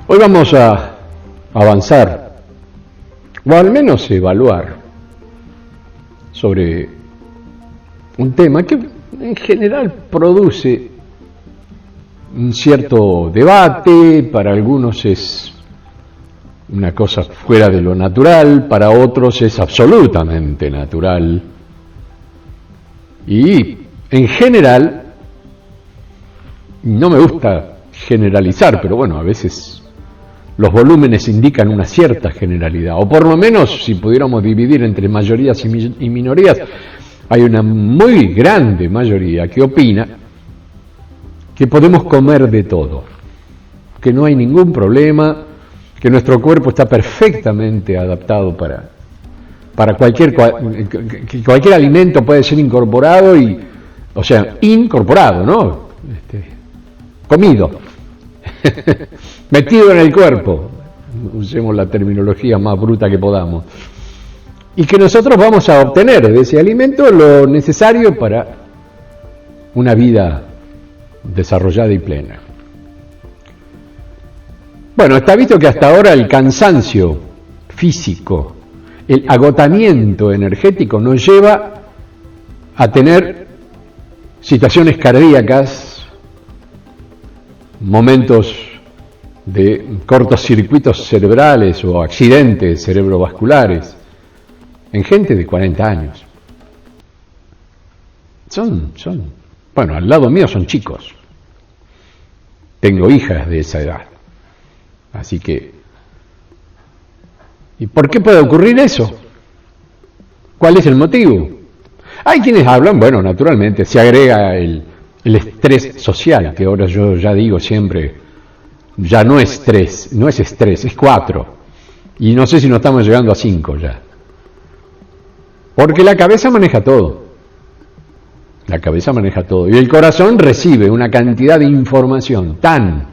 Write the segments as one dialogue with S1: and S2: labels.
S1: Hoy vamos a avanzar, o al menos evaluar, sobre un tema que en general produce un cierto debate. Para algunos es una cosa fuera de lo natural, para otros es absolutamente natural. Y en general, no me gusta generalizar, pero bueno, a veces los volúmenes indican una cierta generalidad, o por lo menos, si pudiéramos dividir entre mayorías y minorías, hay una muy grande mayoría que opina que podemos comer de todo, que no hay ningún problema, que nuestro cuerpo está perfectamente adaptado para cualquier alimento puede ser incorporado, o sea, incorporado, ¿no? Comido. Metido en el cuerpo, usemos la terminología más bruta que podamos, y que nosotros vamos a obtener de ese alimento lo necesario para una vida desarrollada y plena. Bueno, está visto que hasta ahora el cansancio físico, el agotamiento energético nos lleva a tener situaciones cardíacas, momentos de cortocircuitos cerebrales o accidentes cerebrovasculares en gente de 40 años. Bueno, al lado mío son chicos. Tengo hijas de esa edad. Así que, ¿y por qué puede ocurrir eso? ¿Cuál es el motivo? Hay quienes hablan, bueno, naturalmente, se agrega el estrés social, que ahora yo ya digo siempre, ya no es estrés, es 4. Y no sé si no estamos llegando a 5 ya. Porque la cabeza maneja todo. La cabeza maneja todo. Y el corazón recibe una cantidad de información tan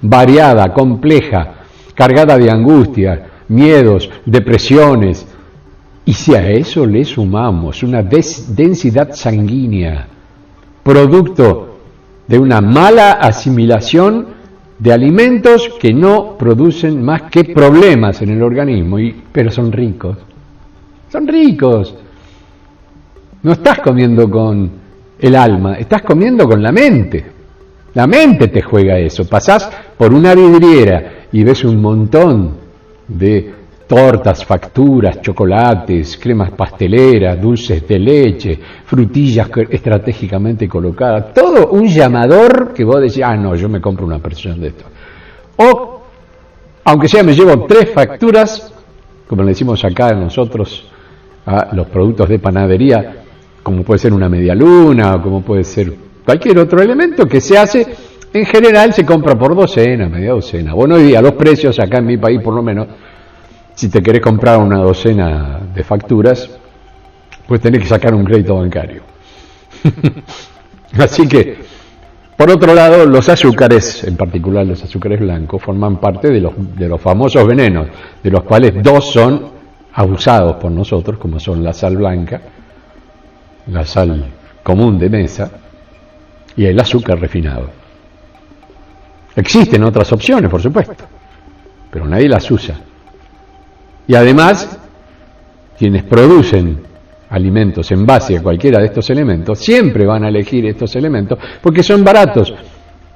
S1: variada, compleja, cargada de angustia, miedos, depresiones. Y si a eso le sumamos una densidad sanguínea, producto de una mala asimilación de alimentos que no producen más que problemas en el organismo, pero son ricos. Son ricos. No estás comiendo con el alma, estás comiendo con la mente. La mente te juega eso. Pasás por una vidriera y ves un montón de tortas, facturas, chocolates, cremas pasteleras, dulces de leche, frutillas estratégicamente colocadas, todo un llamador que vos decís, no, yo me compro una porción de esto. O, aunque sea me llevo 3 facturas, como le decimos acá nosotros a los productos de panadería, como puede ser una media luna, o como puede ser cualquier otro elemento que se hace, en general se compra por docena, media docena. Bueno, hoy día los precios acá en mi país, por lo menos, si te querés comprar una docena de facturas, pues tenés que sacar un crédito bancario. Así que, por otro lado, los azúcares, en particular los azúcares blancos, forman parte de los famosos venenos, de los cuales 2 son abusados por nosotros, como son la sal blanca, la sal común de mesa y el azúcar refinado. Existen otras opciones, por supuesto, pero nadie las usa. Y además, quienes producen alimentos en base a cualquiera de estos elementos, siempre van a elegir estos elementos porque son baratos,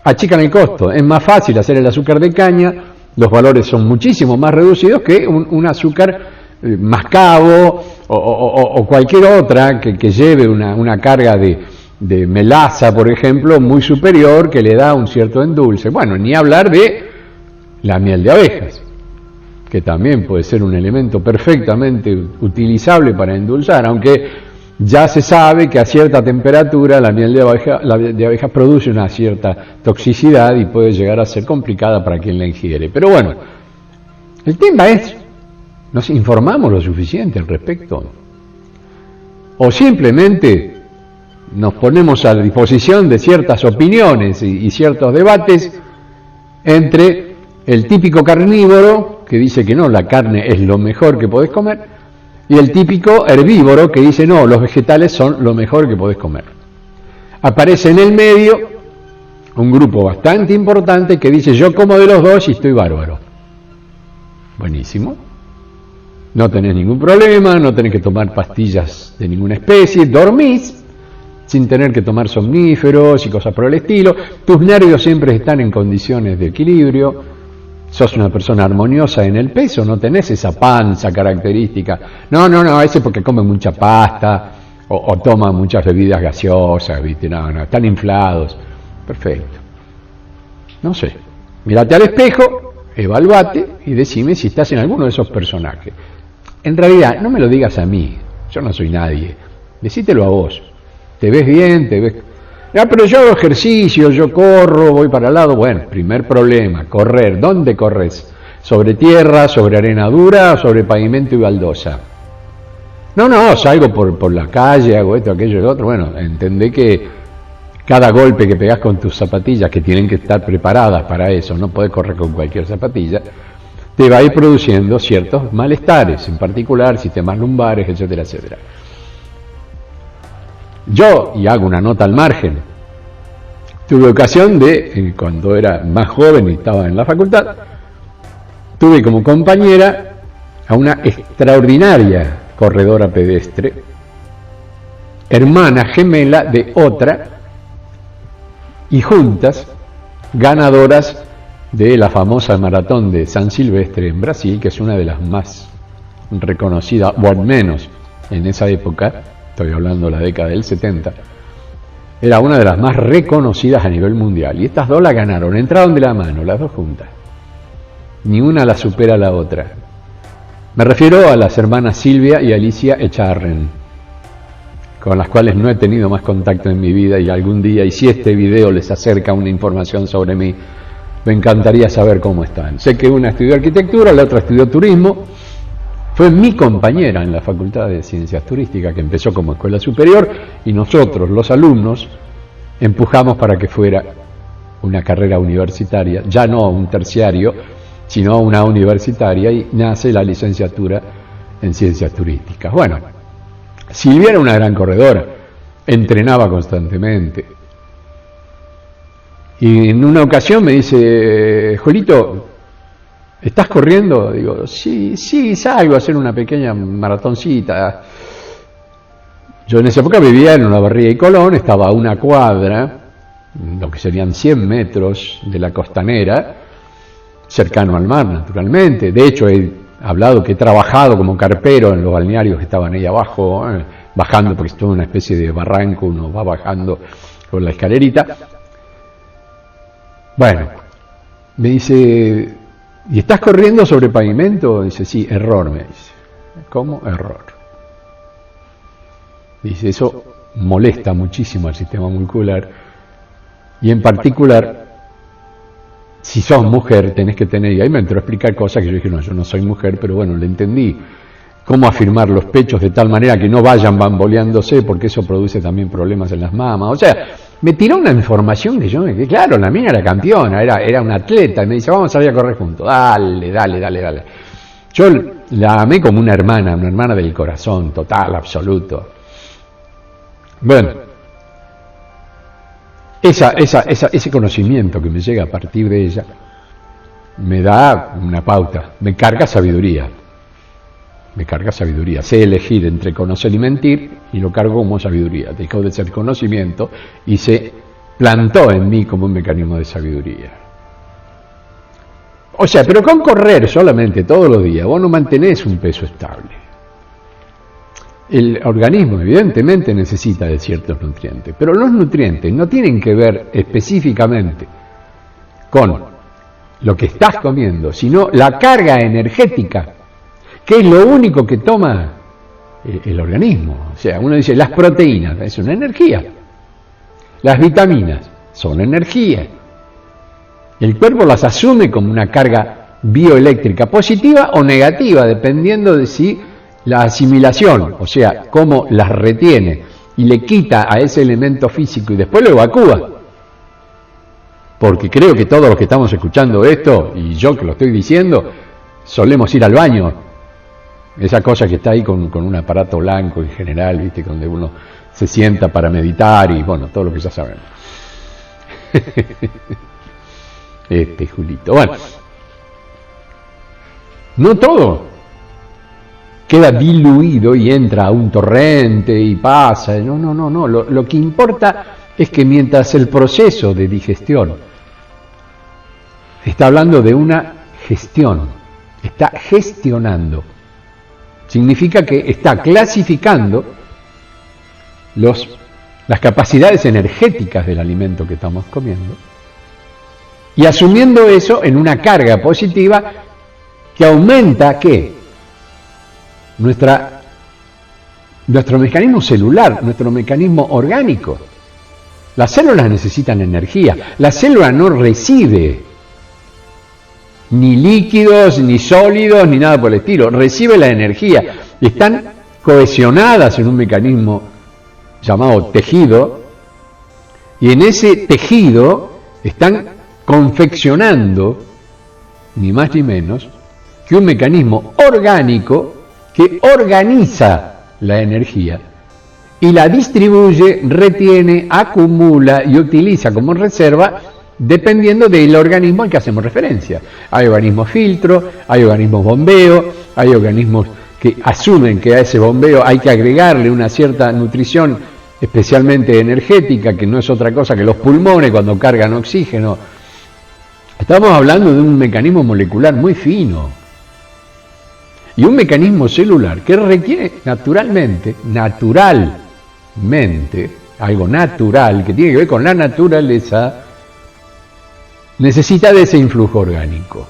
S1: achican el costo, es más fácil hacer el azúcar de caña, los valores son muchísimo más reducidos que un azúcar mascabo o cualquier otra que lleve una carga de melaza, por ejemplo, muy superior, que le da un cierto endulce. Bueno, ni hablar de la miel de abejas, que también puede ser un elemento perfectamente utilizable para endulzar, aunque ya se sabe que a cierta temperatura la miel de abeja produce una cierta toxicidad y puede llegar a ser complicada para quien la ingiere. Pero bueno, el tema es, ¿nos informamos lo suficiente al respecto? O simplemente nos ponemos a disposición de ciertas opiniones y ciertos debates entre el típico carnívoro que dice que no, la carne es lo mejor que podés comer, y el típico herbívoro que dice no, los vegetales son lo mejor que podés comer. Aparece en el medio un grupo bastante importante que dice yo como de los dos y estoy bárbaro. Buenísimo. No tenés ningún problema, no tenés que tomar pastillas de ninguna especie, dormís sin tener que tomar somníferos y cosas por el estilo, tus nervios siempre están en condiciones de equilibrio, sos una persona armoniosa en el peso, no tenés esa panza característica, no, ese porque come mucha pasta o toma muchas bebidas gaseosas, ¿viste? No, están inflados, perfecto. No sé, mírate al espejo, evaluate y decime si estás en alguno de esos personajes. En realidad, no me lo digas a mí, yo no soy nadie, decítelo a vos. ¿Te ves bien? ¿Te ves? Ya, pero yo hago ejercicio, yo corro, voy para el lado. Bueno, primer problema, correr. ¿Dónde corres? ¿Sobre tierra, sobre arena dura o sobre pavimento y baldosa? No, salgo por la calle, hago esto, aquello y lo otro. Bueno, entendé que cada golpe que pegás con tus zapatillas, que tienen que estar preparadas para eso, no podés correr con cualquier zapatilla, te va a ir produciendo ciertos malestares, en particular sistemas lumbares, etcétera, etcétera. Yo, y hago una nota al margen, tuve ocasión de, cuando era más joven y estaba en la facultad, tuve como compañera a una extraordinaria corredora pedestre, hermana gemela de otra, y juntas ganadoras de la famosa maratón de San Silvestre en Brasil, que es una de las más reconocidas, o al menos en esa época, estoy hablando de la década del 70, era una de las más reconocidas a nivel mundial. Y estas dos la ganaron, entraron de la mano, las dos juntas. Ni una la supera a la otra. Me refiero a las hermanas Silvia y Alicia Echarren, con las cuales no he tenido más contacto en mi vida y algún día, y si este video les acerca una información sobre mí, me encantaría saber cómo están. Sé que una estudió arquitectura, la otra estudió turismo. Fue mi compañera en la Facultad de Ciencias Turísticas, que empezó como escuela superior, y nosotros, los alumnos, empujamos para que fuera una carrera universitaria, ya no un terciario, sino una universitaria, y nace la licenciatura en Ciencias Turísticas. Bueno, Silvia era una gran corredora, entrenaba constantemente. Y en una ocasión me dice, Jolito, ¿estás corriendo? Digo, sí, salgo a hacer una pequeña maratoncita. Yo en esa época vivía en Olavarría y Colón, estaba a una cuadra, lo que serían 100 metros de la costanera, cercano al mar, naturalmente. De hecho, he hablado que he trabajado como carpero en los balnearios que estaban ahí abajo, bajando, porque es toda una especie de barranco, uno va bajando por la escalerita. Bueno, me dice, ¿y estás corriendo sobre pavimento? Dice, sí, error, me dice. ¿Cómo? Error. Dice, eso molesta muchísimo al sistema muscular y en particular, si sos mujer, tenés que tener, y ahí me entró a explicar cosas que yo dije, no, yo no soy mujer, pero bueno, le entendí. Cómo afirmar los pechos de tal manera que no vayan bamboleándose, porque eso produce también problemas en las mamas. O sea, me tiró una información que yo me quedé, claro, la mía era campeona, era una atleta, y me dice, vamos a salir a correr juntos. Dale. Yo la amé como una hermana del corazón, total, absoluto. Bueno, ese conocimiento que me llega a partir de ella, me da una pauta, me carga sabiduría. Sé elegir entre conocer y mentir y lo cargo como sabiduría. Dejó de ser conocimiento y se plantó en mí como un mecanismo de sabiduría. O sea, pero con correr solamente todos los días vos no mantenés un peso estable. El organismo evidentemente necesita de ciertos nutrientes, pero los nutrientes no tienen que ver específicamente con lo que estás comiendo, sino la carga energética, que es lo único que toma el organismo. O sea, uno dice, las proteínas es una energía, las vitaminas son energía. El cuerpo las asume como una carga bioeléctrica, positiva o negativa, dependiendo de si la asimilación, o sea, cómo las retiene y le quita a ese elemento físico y después lo evacúa. Porque creo que todos los que estamos escuchando esto, y yo que lo estoy diciendo, solemos ir al baño. Esa cosa que está ahí con un aparato blanco en general, ¿viste? Donde uno se sienta para meditar y bueno, todo lo que ya sabemos. Julito. Bueno, no todo queda diluido y entra a un torrente y pasa. No. Lo que importa es que mientras el proceso de digestión está hablando de una gestión, está gestionando. Significa que está clasificando las capacidades energéticas del alimento que estamos comiendo y asumiendo eso en una carga positiva que aumenta ¿qué? Nuestro mecanismo celular, nuestro mecanismo orgánico. Las células necesitan energía. La célula no recibe ni líquidos, ni sólidos, ni nada por el estilo. Recibe la energía. Están cohesionadas en un mecanismo llamado tejido, y en ese tejido están confeccionando, ni más ni menos, que un mecanismo orgánico que organiza la energía y la distribuye, retiene, acumula y utiliza como reserva dependiendo del organismo al que hacemos referencia. Hay organismos filtro, hay organismos bombeo, hay organismos que asumen que a ese bombeo hay que agregarle una cierta nutrición especialmente energética, que no es otra cosa que los pulmones cuando cargan oxígeno. Estamos hablando de un mecanismo molecular muy fino y un mecanismo celular que requiere naturalmente, algo natural que tiene que ver con la naturaleza, necesita de ese influjo orgánico.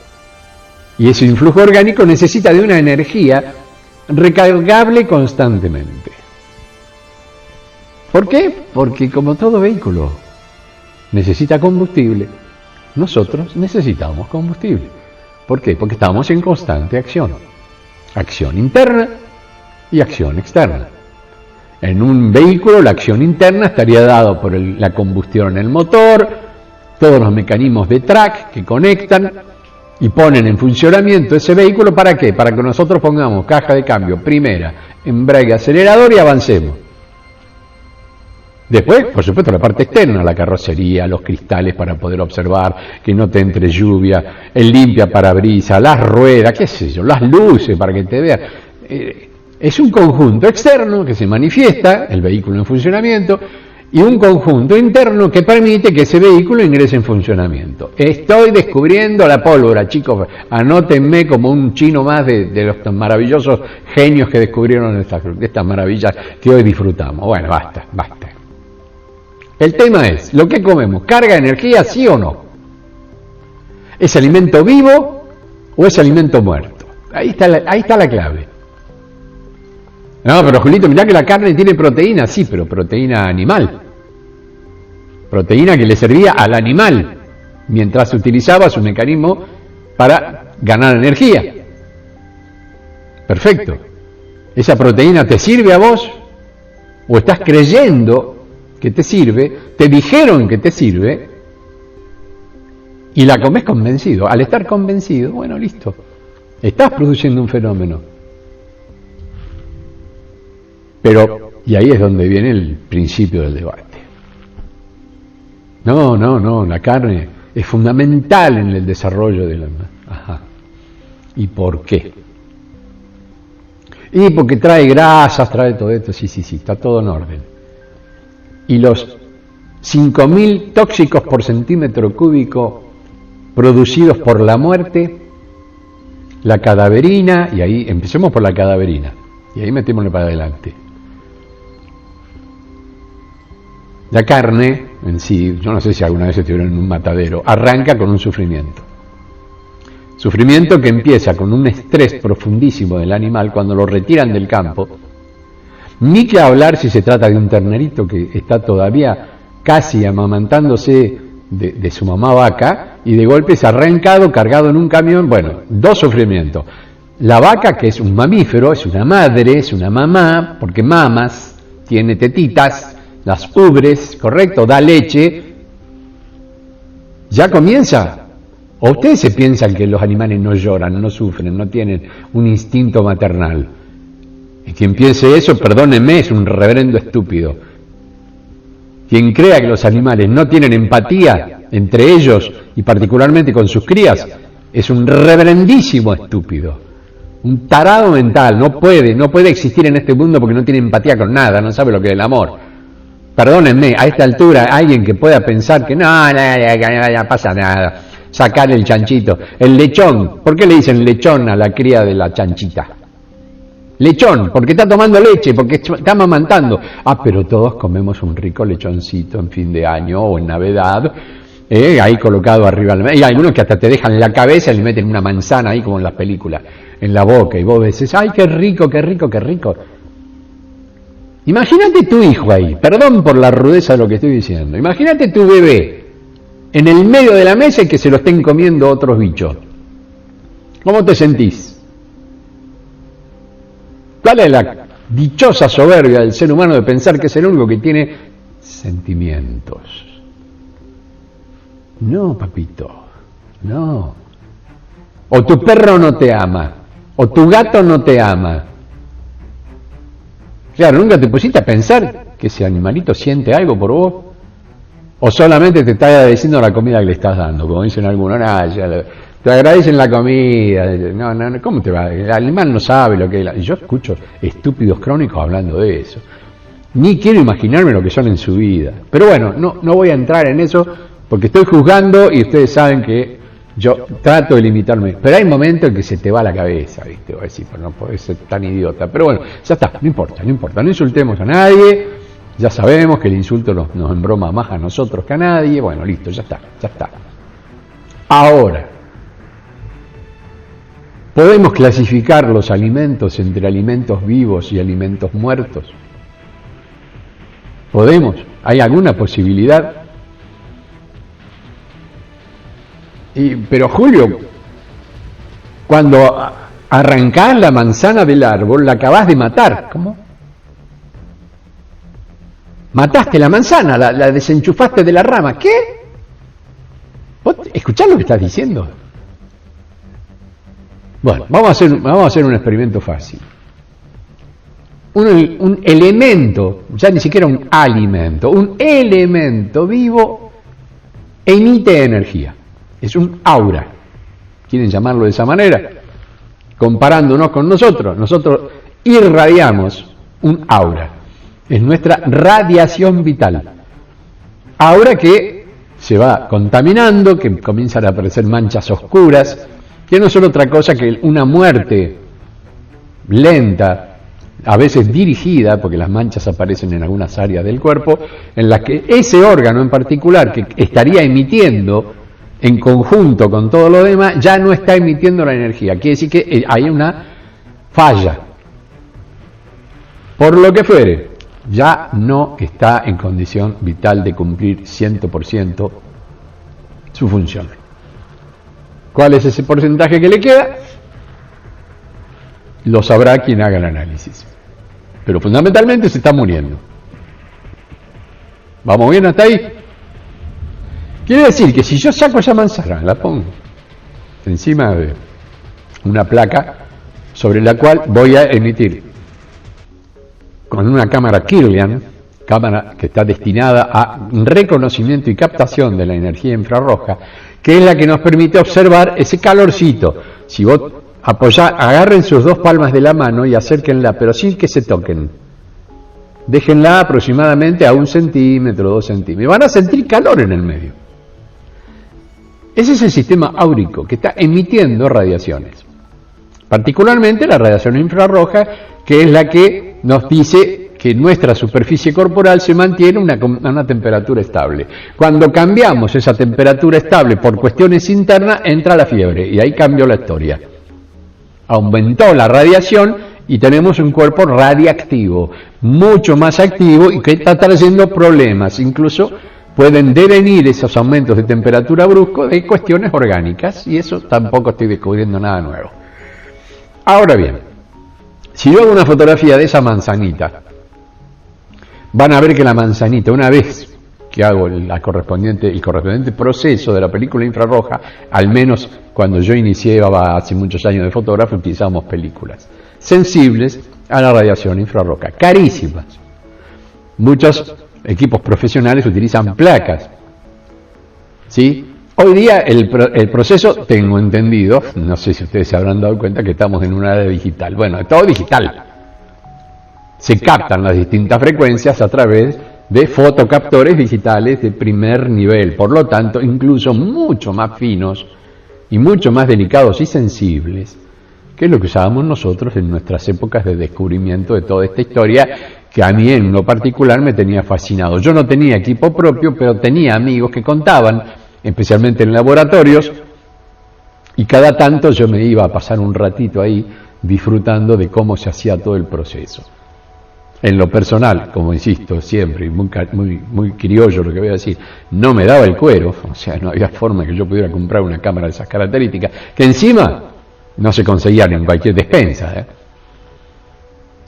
S1: Y ese influjo orgánico necesita de una energía recargable constantemente. ¿Por qué? Porque como todo vehículo necesita combustible, nosotros necesitamos combustible. ¿Por qué? Porque estamos en constante acción. Acción interna y acción externa. En un vehículo la acción interna estaría dada por la combustión en el motor, todos los mecanismos de track que conectan y ponen en funcionamiento ese vehículo. ¿Para qué? Para que nosotros pongamos caja de cambio, primera, embrague, acelerador y avancemos. Después, por supuesto, la parte externa, la carrocería, los cristales para poder observar que no te entre lluvia, el limpia parabrisas, las ruedas, qué sé yo, las luces para que te vean. Es un conjunto externo que se manifiesta, el vehículo en funcionamiento, y un conjunto interno que permite que ese vehículo ingrese en funcionamiento. Estoy descubriendo la pólvora, chicos, anótenme como un chino más de los maravillosos genios que descubrieron estas maravillas que hoy disfrutamos. Bueno, basta. El tema es, ¿lo que comemos carga energía, sí o no? ¿Es alimento vivo o es alimento muerto? Ahí está la clave. No, pero Julito, mirá que la carne tiene proteína, sí, pero proteína animal. Proteína que le servía al animal, mientras utilizaba su mecanismo para ganar energía. Perfecto. ¿Esa proteína te sirve a vos? ¿O estás creyendo que te sirve? Te dijeron que te sirve y la comes convencido. Al estar convencido, bueno, listo. Estás produciendo un fenómeno. Pero, y ahí es donde viene el principio del debate. No, la carne es fundamental en el desarrollo del alma. Ajá. ¿Y por qué? Y porque trae grasas, trae todo esto, sí, está todo en orden. Y los 5.000 tóxicos por centímetro cúbico producidos por la muerte, la cadaverina, y ahí empecemos por la cadaverina, y ahí metémosle para adelante. La carne en sí, yo no sé si alguna vez estuvieron en un matadero, arranca con un sufrimiento. Sufrimiento que empieza con un estrés profundísimo del animal cuando lo retiran del campo. Ni que hablar si se trata de un ternerito que está todavía casi amamantándose de su mamá vaca y de golpe es arrancado, cargado en un camión. Bueno, dos sufrimientos. La vaca, que es un mamífero, es una madre, es una mamá, porque mamas, tiene tetitas, las ubres, correcto, da leche, ya comienza. ¿O ustedes se piensan que los animales no lloran, no sufren, no tienen un instinto maternal? Y quien piense eso, perdónenme, es un reverendo estúpido. Quien crea que los animales no tienen empatía entre ellos y particularmente con sus crías, es un reverendísimo estúpido. Un tarado mental, no puede existir en este mundo porque no tiene empatía con nada, no sabe lo que es el amor. Perdónenme, a esta altura, alguien que pueda pensar que no pasa nada, sacar el chanchito, el lechón, ¿por qué le dicen lechón a la cría de la chanchita? Lechón, porque está tomando leche, porque está amamantando. Ah, pero todos comemos un rico lechoncito en fin de año o en Navidad, ahí colocado arriba. Y hay algunos que hasta te dejan la cabeza y le meten una manzana ahí como en las películas, en la boca, y vos decís, ¡ay, qué rico, qué rico, qué rico! Imagínate tu hijo ahí, perdón por la rudeza de lo que estoy diciendo, imagínate tu bebé en el medio de la mesa y que se lo estén comiendo otros bichos. ¿Cómo te sentís? ¿Cuál es la dichosa soberbia del ser humano de pensar que es el único que tiene sentimientos? No, papito, no. O tu perro no te ama, o tu gato no te ama. Claro, ¿nunca te pusiste a pensar que ese animalito siente algo por vos? ¿O solamente te está agradeciendo la comida que le estás dando? Como dicen algunos, te agradecen la comida. No, ¿cómo te va? El animal no sabe lo que es. Yo escucho estúpidos crónicos hablando de eso. Ni quiero imaginarme lo que son en su vida. Pero bueno, no voy a entrar en eso porque estoy juzgando y ustedes saben que yo trato de limitarme, pero hay momentos en que se te va la cabeza, ¿viste? Voy a decir, no podés ser tan idiota. Pero bueno, ya está, no importa, no insultemos a nadie, ya sabemos que el insulto nos embroma más a nosotros que a nadie, bueno, listo, ya está. Ahora, ¿podemos clasificar los alimentos entre alimentos vivos y alimentos muertos? ¿Podemos? ¿Hay alguna posibilidad? Pero Julio, cuando arrancás la manzana del árbol, la acabás de matar. ¿Cómo? Mataste la manzana, la desenchufaste de la rama. ¿Qué? ¿Vos escuchás lo que estás diciendo? Bueno, vamos a hacer un experimento fácil. Un elemento, ya ni siquiera un alimento, un elemento vivo emite energía. Es un aura. ¿Quieren llamarlo de esa manera? Comparándonos con nosotros irradiamos un aura. Es nuestra radiación vital. Aura que se va contaminando, que comienzan a aparecer manchas oscuras, que no son otra cosa que una muerte lenta, a veces dirigida, porque las manchas aparecen en algunas áreas del cuerpo, en las que ese órgano en particular que estaría emitiendo en conjunto con todo lo demás, ya no está emitiendo la energía. Quiere decir que hay una falla. Por lo que fuere, ya no está en condición vital de cumplir 100% su función. ¿Cuál es ese porcentaje que le queda? Lo sabrá quien haga el análisis. Pero fundamentalmente se está muriendo. ¿Vamos bien hasta ahí? Quiere decir que si yo saco esa manzana, la pongo encima de una placa sobre la cual voy a emitir con una cámara Kirlian, cámara que está destinada a reconocimiento y captación de la energía infrarroja, que es la que nos permite observar ese calorcito. Si vos agarren sus dos palmas de la mano y acérquenla, pero sin que se toquen. Déjenla aproximadamente a 1 centímetro, 2 centímetros. Van a sentir calor en el medio. Ese es el sistema áurico que está emitiendo radiaciones. Particularmente la radiación infrarroja, que es la que nos dice que nuestra superficie corporal se mantiene a una temperatura estable. Cuando cambiamos esa temperatura estable por cuestiones internas, entra la fiebre y ahí cambió la historia. Aumentó la radiación y tenemos un cuerpo radiactivo, mucho más activo y que está trayendo problemas. Incluso pueden devenir esos aumentos de temperatura bruscos de cuestiones orgánicas, y eso tampoco estoy descubriendo nada nuevo. Ahora bien, si yo hago una fotografía de esa manzanita, van a ver que la manzanita, una vez que hago el correspondiente proceso de la película infrarroja, al menos cuando yo iniciaba hace muchos años de fotógrafo, utilizábamos películas sensibles a la radiación infrarroja, carísimas. Muchos equipos profesionales utilizan placas, ¿sí? Hoy día el proceso, tengo entendido, no sé si ustedes se habrán dado cuenta que estamos en una era digital. Bueno, es todo digital. Se captan las distintas frecuencias a través de fotocaptores digitales de primer nivel, por lo tanto, incluso mucho más finos y mucho más delicados y sensibles que lo que usábamos nosotros en nuestras épocas de descubrimiento de toda esta historia, que a mí en lo particular me tenía fascinado. Yo no tenía equipo propio, pero tenía amigos que contaban, especialmente en laboratorios, y cada tanto yo me iba a pasar un ratito ahí disfrutando de cómo se hacía todo el proceso. En lo personal, como insisto siempre, muy criollo lo que voy a decir, no me daba el cuero, o sea, no había forma que yo pudiera comprar una cámara de esas características, que encima no se conseguían en cualquier despensa.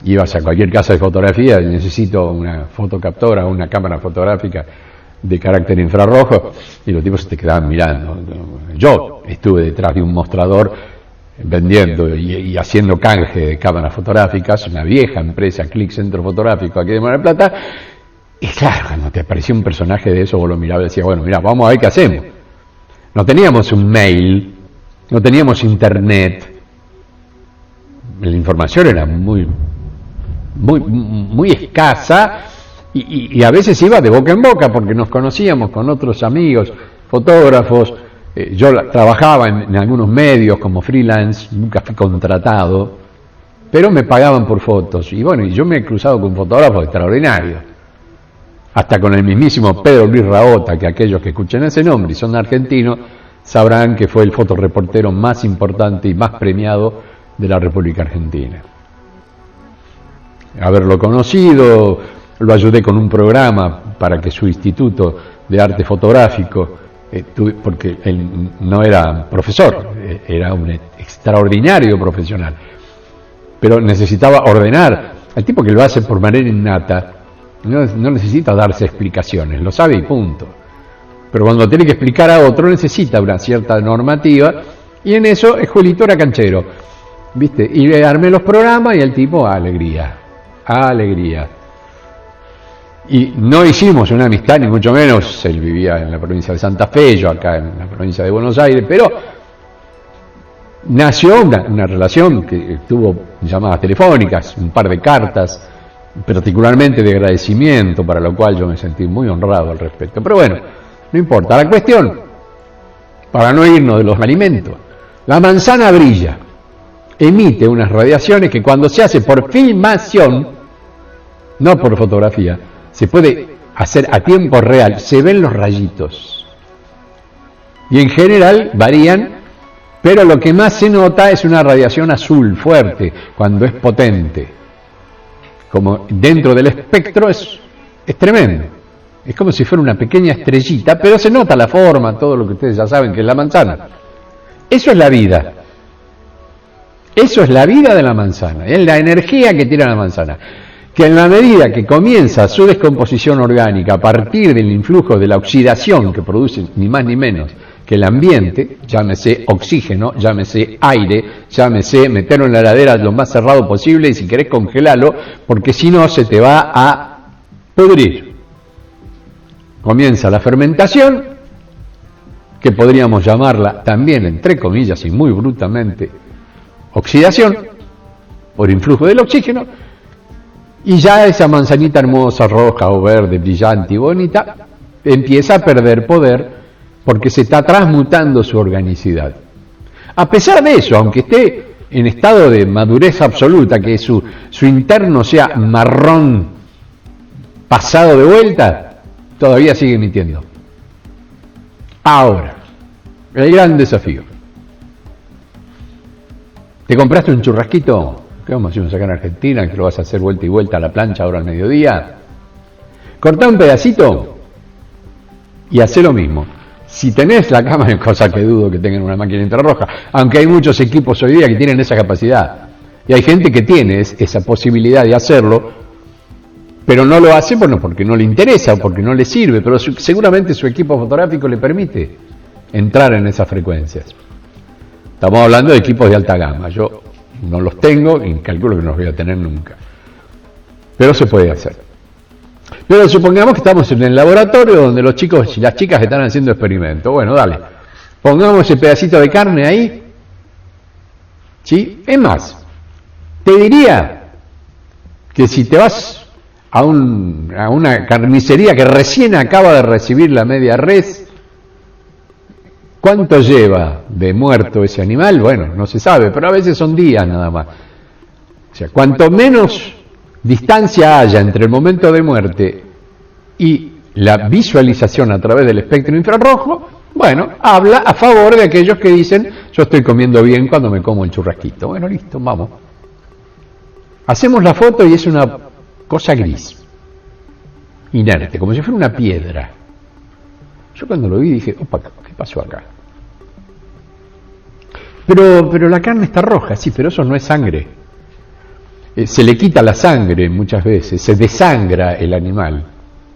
S1: Ibas a cualquier casa de fotografía, necesito una fotocaptora o una cámara fotográfica de carácter infrarrojo, y los tipos se te quedaban mirando. Yo estuve detrás de un mostrador vendiendo y haciendo canje de cámaras fotográficas, una vieja empresa, Click Centro Fotográfico aquí de Mar del Plata, y claro, cuando te aparecía un personaje de eso, vos lo mirabas y decías, bueno, mira, vamos a ver qué hacemos. No teníamos un mail, no teníamos internet, la información era muy escasa, y a veces iba de boca en boca, porque nos conocíamos con otros amigos, fotógrafos. Yo trabajaba en algunos medios como freelance, nunca fui contratado, pero me pagaban por fotos. Y bueno, y yo me he cruzado con fotógrafos extraordinarios, hasta con el mismísimo Pedro Luis Raota, que aquellos que escuchen ese nombre y son argentinos, sabrán que fue el fotoreportero más importante y más premiado de la República Argentina. Haberlo conocido, lo ayudé con un programa para que su Instituto de Arte Fotográfico, porque él no era profesor, era un extraordinario profesional, pero necesitaba ordenar. El tipo que lo hace por manera innata no necesita darse explicaciones, lo sabe y punto. Pero cuando tiene que explicar a otro necesita una cierta normativa, y en eso Julito era canchero, ¿viste? Y le armé los programas y el tipo, alegría. Y no hicimos una amistad, ni mucho menos. Él vivía en la provincia de Santa Fe, yo acá en la provincia de Buenos Aires, pero nació una relación que tuvo llamadas telefónicas, un par de cartas, particularmente de agradecimiento, para lo cual yo me sentí muy honrado al respecto. Pero bueno, no importa. La cuestión, para no irnos de los alimentos, la manzana brilla, emite unas radiaciones que cuando se hace por filmación, no por fotografía, se puede hacer a tiempo real, se ven los rayitos. Y en general varían, pero lo que más se nota es una radiación azul fuerte, cuando es potente. Como dentro del espectro es tremendo. Es como si fuera una pequeña estrellita, pero se nota la forma, todo lo que ustedes ya saben que es la manzana. Eso es la vida. Eso es la vida de la manzana, es la energía que tiene la manzana. Que en la medida que comienza su descomposición orgánica a partir del influjo de la oxidación que produce ni más ni menos que el ambiente, llámese oxígeno, llámese aire, llámese meterlo en la heladera lo más cerrado posible y si querés congelarlo, porque si no se te va a pudrir. Comienza la fermentación, que podríamos llamarla también, entre comillas y muy brutalmente, oxidación, por influjo del oxígeno. Y ya esa manzanita hermosa, roja o verde, brillante y bonita, empieza a perder poder porque se está transmutando su organicidad. A pesar de eso, aunque esté en estado de madurez absoluta, que su interno sea marrón pasado de vuelta, todavía sigue emitiendo. Ahora, el gran desafío. ¿Te compraste un churrasquito? ¿Qué vamos a hacer acá en Argentina? ¿Que lo vas a hacer vuelta y vuelta a la plancha ahora al mediodía? Cortá un pedacito y hacé lo mismo. Si tenés la cámara, cosa que dudo que tengan una máquina infrarroja, aunque hay muchos equipos hoy día que tienen esa capacidad. Y hay gente que tiene esa posibilidad de hacerlo pero no lo hace porque no le interesa o porque no le sirve, pero seguramente su equipo fotográfico le permite entrar en esas frecuencias. Estamos hablando de equipos de alta gama, yo no los tengo y calculo que no los voy a tener nunca, pero se puede hacer. Pero supongamos que estamos en el laboratorio donde los chicos y las chicas están haciendo experimentos. Bueno, dale, pongamos ese pedacito de carne ahí, ¿sí? Es más, te diría que si te vas a una carnicería que recién acaba de recibir la media res, ¿cuánto lleva de muerto ese animal? Bueno, no se sabe, pero a veces son días nada más. O sea, cuanto menos distancia haya entre el momento de muerte y la visualización a través del espectro infrarrojo, bueno, habla a favor de aquellos que dicen, yo estoy comiendo bien cuando me como el churrasquito. Bueno, listo, vamos. Hacemos la foto y es una cosa gris, inerte, como si fuera una piedra. Yo cuando lo vi dije, opa, ¿qué pasó acá? Pero la carne está roja, sí, pero eso no es sangre. Se le quita la sangre muchas veces, se desangra el animal.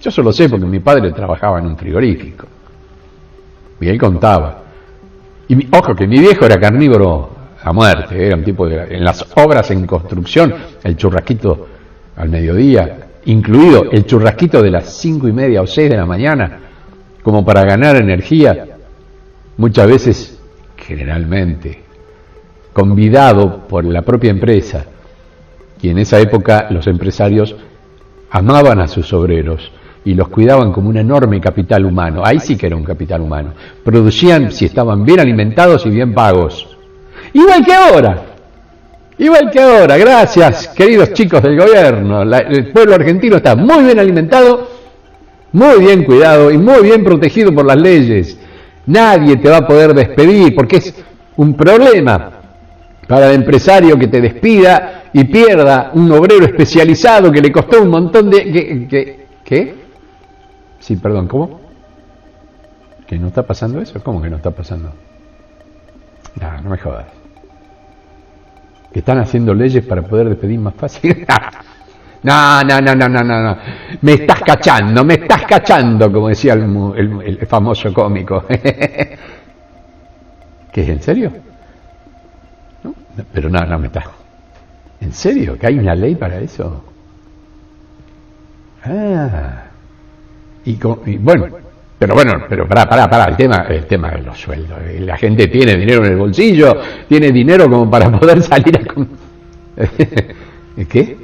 S1: Yo eso lo sé porque mi padre trabajaba en un frigorífico. Y él contaba. Y ojo, que mi viejo era carnívoro a muerte, era un tipo en las obras en construcción, el churrasquito al mediodía, incluido el churrasquito de las 5:30 o 6 de la mañana, como para ganar energía, muchas veces, generalmente, convidado por la propia empresa. Y en esa época los empresarios amaban a sus obreros y los cuidaban como un enorme capital humano. Ahí sí que era un capital humano. Producían si estaban bien alimentados y bien pagos. Igual que ahora, gracias, queridos chicos del gobierno. El pueblo argentino está muy bien alimentado, muy bien cuidado y muy bien protegido por las leyes. Nadie te va a poder despedir porque es un problema para el empresario que te despida y pierda un obrero especializado que le costó un montón de... ¿Qué? Sí, perdón, ¿cómo? ¿Que no está pasando eso? ¿Cómo que no está pasando? No me jodas. ¿Que están haciendo leyes para poder despedir más fácil? No. Me estás cachando, como decía el famoso cómico. ¿Qué es, en serio? ¿No? Pero no me estás... ¿En serio? ¿Que hay una ley para eso? Y bueno, pero pará, el tema de los sueldos. La gente tiene dinero en el bolsillo, tiene dinero como para poder salir a... ¿Qué?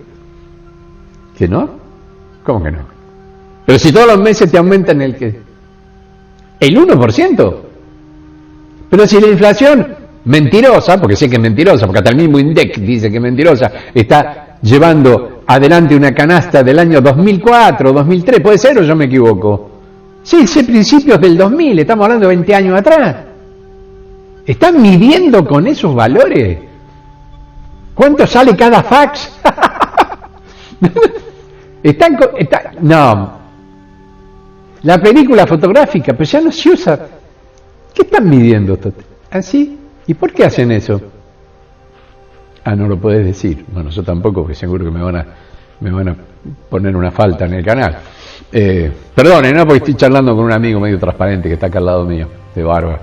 S1: ¿Que no? ¿Cómo que no? Pero si todos los meses te aumentan el 1%. Pero si la inflación... mentirosa, porque sé que es mentirosa, porque hasta el mismo INDEC dice que es mentirosa, está llevando adelante una canasta del año 2004, 2003, ¿puede ser o yo me equivoco? Sí, principios del 2000, estamos hablando de 20 años atrás. ¿Están midiendo con esos valores? ¿Cuánto sale cada fax? No. La película fotográfica, pero ya no se usa. ¿Qué están midiendo? ¿Así? ¿Y por qué hacen eso? No lo puedes decir. Bueno, yo tampoco, porque seguro que me van a poner una falta en el canal. Perdone, ¿no? Porque estoy charlando con un amigo medio transparente que está acá al lado mío, de barba.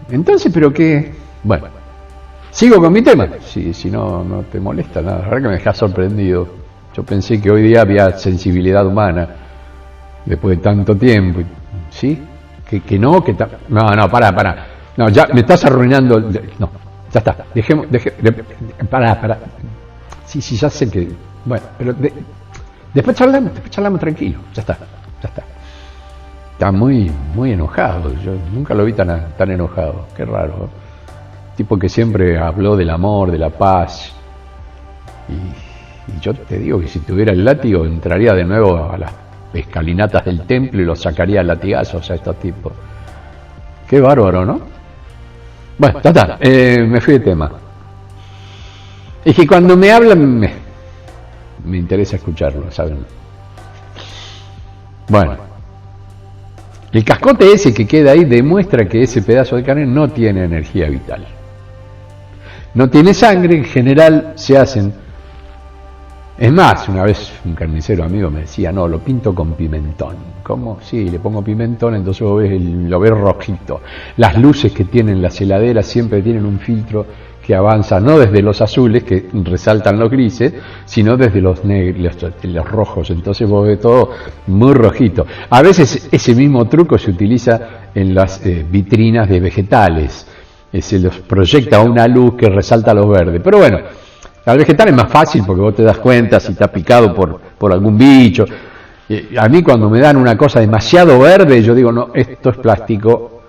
S1: Entonces, ¿pero qué? Bueno, sigo con mi tema. Si no te molesta nada. La verdad que me dejas sorprendido. Yo pensé que hoy día había sensibilidad humana, después de tanto tiempo. ¿Sí? Que no, No, pará. No, ya me estás arruinando. No, ya está. Pará. Sí, ya sé que. Bueno, pero después charlamos tranquilo. Ya está. Está muy enojado. Yo nunca lo vi tan enojado. Qué raro. Tipo que siempre habló del amor, de la paz. Y yo te digo que si tuviera el látigo entraría de nuevo a las escalinatas del templo y los sacaría a latigazos a estos tipos. Qué bárbaro, ¿no? Bueno, ya está, me fui de tema. Es que cuando me hablan me interesa escucharlo, ¿saben? Bueno, el cascote ese que queda ahí demuestra que ese pedazo de carne no tiene energía vital. No tiene sangre, en general se hacen Es más, una vez un carnicero amigo me decía, no, lo pinto con pimentón. ¿Cómo? Sí, le pongo pimentón, entonces lo ves rojito. Las luces que tienen las heladeras siempre tienen un filtro que avanza no desde los azules, que resaltan los grises, sino desde los negros, los rojos. Entonces vos ves todo muy rojito. A veces ese mismo truco se utiliza en las vitrinas de vegetales. Se los proyecta una luz que resalta los verdes. Pero bueno, al vegetal es más fácil porque vos te das cuenta si está picado por algún bicho. A mí cuando me dan una cosa demasiado verde, yo digo, no, esto es plástico.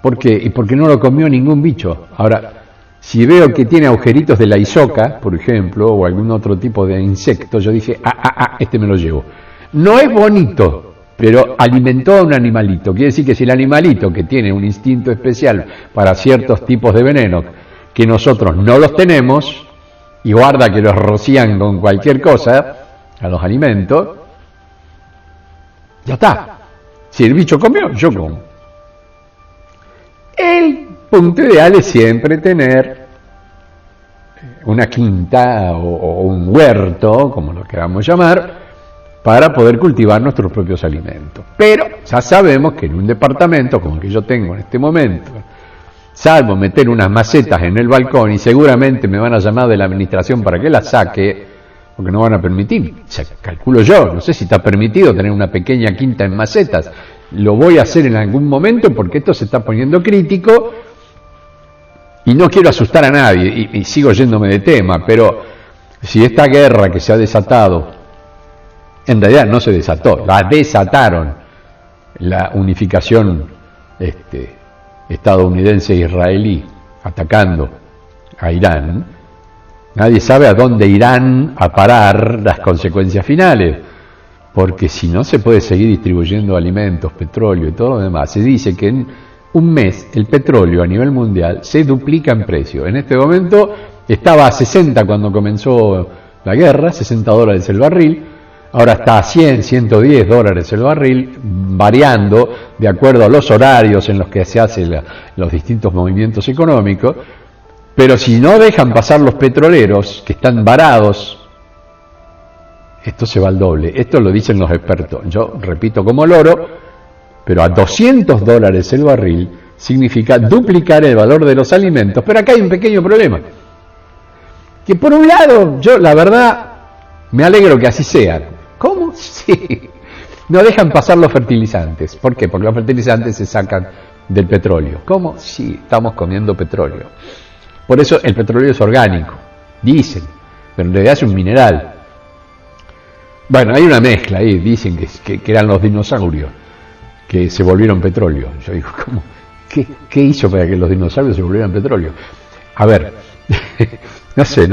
S1: ¿Por qué? Y porque no lo comió ningún bicho. Ahora, si veo que tiene agujeritos de la isoca, por ejemplo, o algún otro tipo de insecto, yo dije, este me lo llevo. No es bonito, pero alimentó a un animalito. Quiere decir que si el animalito, que tiene un instinto especial para ciertos tipos de veneno, que nosotros no los tenemos, y guarda que los rocían con cualquier cosa, a los alimentos, ya está. Si el bicho comió, yo como. El punto ideal es siempre tener una quinta o un huerto, como lo queramos llamar, para poder cultivar nuestros propios alimentos. Pero ya sabemos que en un departamento como el que yo tengo en este momento, salvo meter unas macetas en el balcón, y seguramente me van a llamar de la administración para que las saque, porque no van a permitir, calculo yo, no sé si está permitido tener una pequeña quinta en macetas. Lo voy a hacer en algún momento porque esto se está poniendo crítico y no quiero asustar a nadie y sigo yéndome de tema, pero si esta guerra que se ha desatado, en realidad no se desató, la desataron, la unificación estadounidense-israelí atacando a Irán, nadie sabe a dónde irán a parar las consecuencias finales, porque si no se puede seguir distribuyendo alimentos, petróleo y todo lo demás. Se dice que en un mes el petróleo a nivel mundial se duplica en precio. En este momento estaba a 60 cuando comenzó la guerra, $60 el barril, ahora está a 100, $110 el barril, variando de acuerdo a los horarios en los que se hacen los distintos movimientos económicos. Pero si no dejan pasar los petroleros que están varados, esto se va al doble. Esto lo dicen los expertos. Yo repito como loro, pero a $200 el barril significa duplicar el valor de los alimentos. Pero acá hay un pequeño problema. Que por un lado, yo la verdad me alegro que así sea. ¿Cómo? Sí. No dejan pasar los fertilizantes. ¿Por qué? Porque los fertilizantes se sacan del petróleo. ¿Cómo? Sí, estamos comiendo petróleo. Por eso el petróleo es orgánico, dicen, pero en realidad es un mineral. Bueno, hay una mezcla ahí, dicen que eran los dinosaurios que se volvieron petróleo. Yo digo, ¿cómo? ¿Qué hizo para que los dinosaurios se volvieran petróleo? A ver, no sé,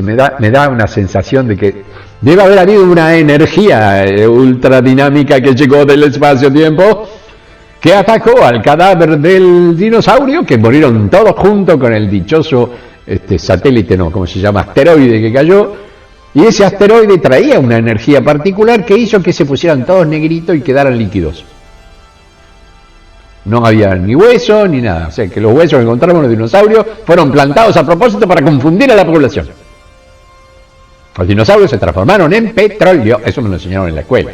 S1: me da una sensación de que debe haber habido una energía ultradinámica que llegó del espacio-tiempo, que atacó al cadáver del dinosaurio, que murieron todos juntos con el dichoso satélite, no, ¿cómo se llama? Asteroide que cayó, y ese asteroide traía una energía particular que hizo que se pusieran todos negritos y quedaran líquidos. No había ni hueso ni nada, o sea que los huesos que encontramos en los dinosaurios fueron plantados a propósito para confundir a la población. Los dinosaurios se transformaron en petróleo, eso me lo enseñaron en la escuela.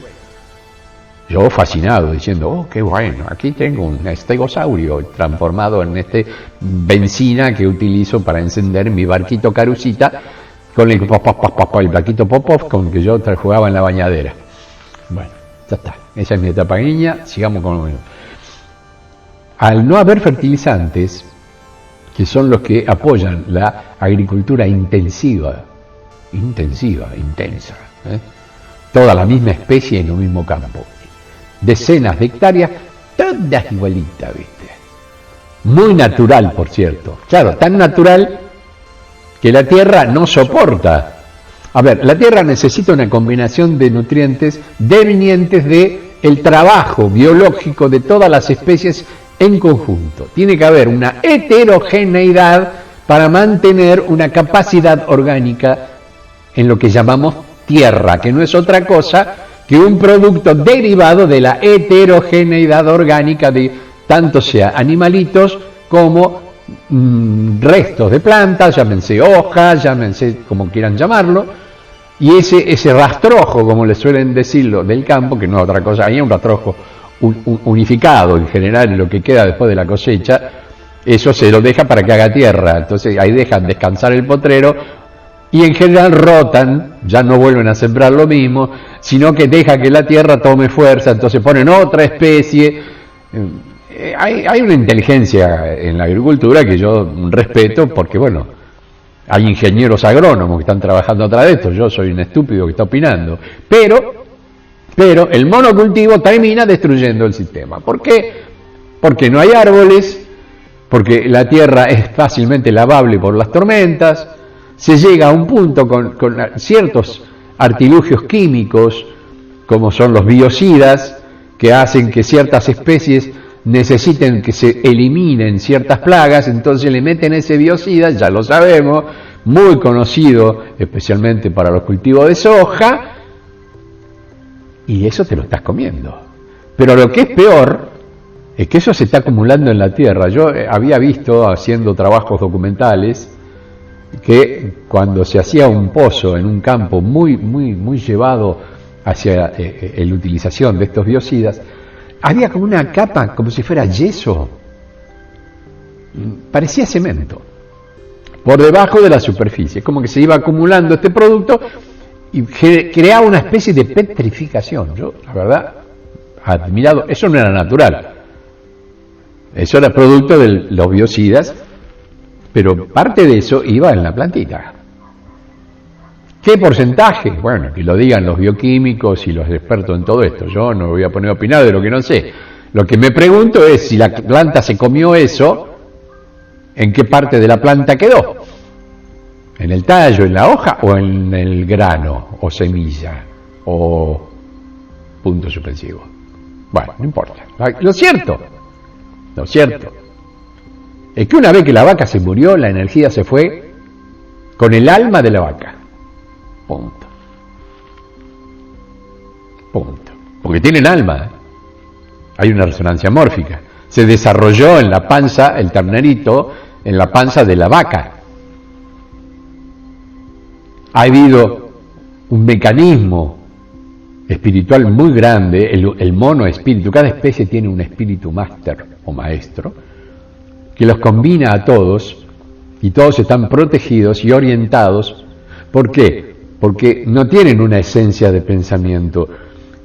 S1: Yo fascinado, diciendo, oh, qué bueno, aquí tengo un estegosaurio transformado en benzina que utilizo para encender mi barquito Carucita, con el barquito Popov con el que yo jugaba en la bañadera. Bueno, ya está, esa es mi etapa niña, sigamos con lo mismo. Al no haber fertilizantes, que son los que apoyan la agricultura intensa, toda la misma especie en un mismo campo, decenas de hectáreas, todas igualitas, ¿viste? Muy natural, por cierto. Claro, tan natural que la tierra no soporta. A ver, la tierra necesita una combinación de nutrientes devenientes de el trabajo biológico de todas las especies en conjunto. Tiene que haber una heterogeneidad para mantener una capacidad orgánica en lo que llamamos tierra, que no es otra cosa que un producto derivado de la heterogeneidad orgánica de tanto sea animalitos como restos de plantas, llámense hojas, llámense como quieran llamarlo, Y ese rastrojo, como le suelen decirlo, del campo, que no es otra cosa, hay un rastrojo unificado en general, lo que queda después de la cosecha, eso se lo deja para que haga tierra. Entonces ahí dejan descansar el potrero y en general rotan, ya no vuelven a sembrar lo mismo, sino que deja que la tierra tome fuerza, entonces ponen otra especie. Hay una inteligencia en la agricultura que yo respeto porque, bueno, hay ingenieros agrónomos que están trabajando atrás de esto, yo soy un estúpido que está opinando, pero el monocultivo termina destruyendo el sistema. ¿Por qué? Porque no hay árboles, porque la tierra es fácilmente lavable por las tormentas, se llega a un punto con ciertos artilugios químicos, como son los biocidas, que hacen que ciertas especies necesiten que se eliminen ciertas plagas, entonces le meten ese biocida, ya lo sabemos, muy conocido especialmente para los cultivos de soja, y eso te lo estás comiendo. Pero lo que es peor es que eso se está acumulando en la tierra. Yo había visto, haciendo trabajos documentales, que cuando se hacía un pozo en un campo muy llevado hacia la utilización de estos biocidas, había como una capa, como si fuera yeso, parecía cemento, por debajo de la superficie, como que se iba acumulando este producto y creaba una especie de petrificación. Yo, la verdad, admirado, eso no era natural, eso era producto de los biocidas, pero parte de eso iba en la plantita. ¿Qué porcentaje? Bueno, que lo digan los bioquímicos y los expertos en todo esto. Yo no me voy a poner a opinar de lo que no sé. Lo que me pregunto es si la planta se comió eso, ¿en qué parte de la planta quedó? ¿En el tallo, en la hoja o en el grano o semilla o punto suspensivo? Bueno, no importa. Lo cierto es que una vez que la vaca se murió, la energía se fue con el alma de la vaca. Punto. Porque tienen alma. Hay una resonancia mórfica. Se desarrolló en la panza, el ternerito, en la panza de la vaca. Ha habido un mecanismo espiritual muy grande, el mono espíritu. Cada especie tiene un espíritu máster o maestro que los combina a todos y todos están protegidos y orientados. ¿Por qué? Porque no tienen una esencia de pensamiento.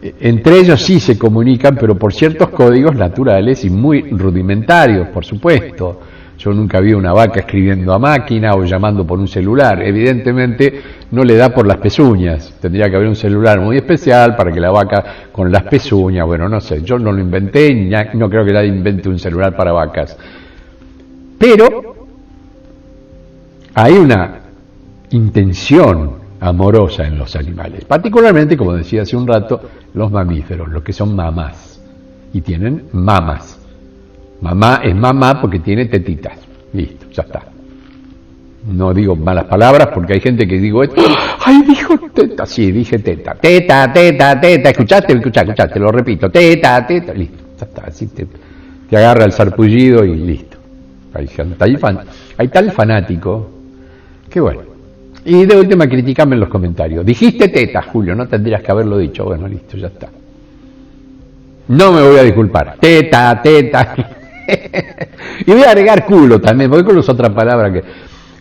S1: Entre ellos sí se comunican, pero por ciertos códigos naturales y muy rudimentarios, por supuesto. Yo nunca vi una vaca escribiendo a máquina o llamando por un celular. Evidentemente no le da por las pezuñas. Tendría que haber un celular muy especial para que la vaca con las pezuñas, bueno, no sé, yo no lo inventé, no creo que nadie invente un celular para vacas. Pero hay una intención amorosa en los animales, particularmente, como decía hace un rato, los mamíferos, los que son mamás, y tienen mamas. Mamá es mamá porque tiene tetitas, listo, ya está. No digo malas palabras porque hay gente que digo esto, ¡ay, dijo teta! Sí, dije teta, ¿escuchaste? Lo repito, teta, listo, ya está, así te agarra el sarpullido y listo. Hay tal fanático que bueno. Y de última criticame en los comentarios. Dijiste teta, Julio, no tendrías que haberlo dicho. Bueno, listo, ya está. No me voy a disculpar. Teta. Y voy a agregar culo también, porque culo es otra palabra que...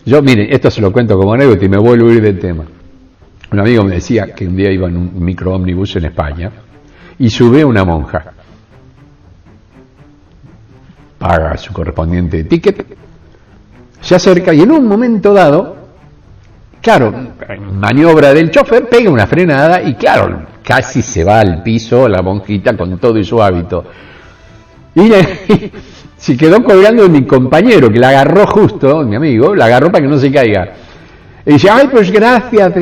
S1: Yo, miren, esto se lo cuento como anécdota y me vuelvo a ir del tema. Un amigo me decía que un día iba en un micro ómnibus en España y sube una monja. Paga su correspondiente ticket, se acerca y en un momento dado, claro, maniobra del chofer, pega una frenada y claro, casi se va al piso la monjita con todo y su hábito. Y se quedó colgando de mi compañero, que la agarró justo, mi amigo, la agarró para que no se caiga. Y dice, ay, pues gracias,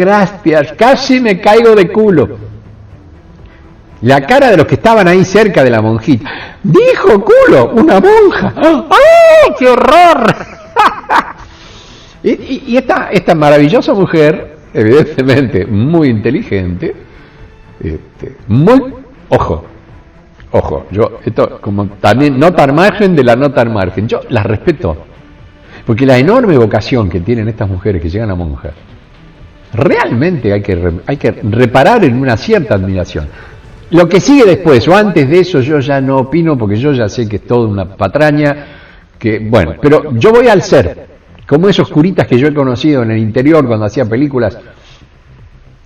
S1: casi me caigo de culo. La cara de los que estaban ahí cerca de la monjita. ¡Dijo culo! ¡Una monja! ¡Ay, qué horror! y esta maravillosa mujer, evidentemente muy inteligente, muy... Ojo, yo, esto como también nota al margen de la nota al margen, yo las respeto, porque la enorme vocación que tienen estas mujeres que llegan a monjas, realmente hay que reparar en una cierta admiración. Lo que sigue después o antes de eso yo ya no opino, porque yo ya sé que es toda una patraña, bueno, pero yo voy al ser, como esos curitas que yo he conocido en el interior cuando hacía películas,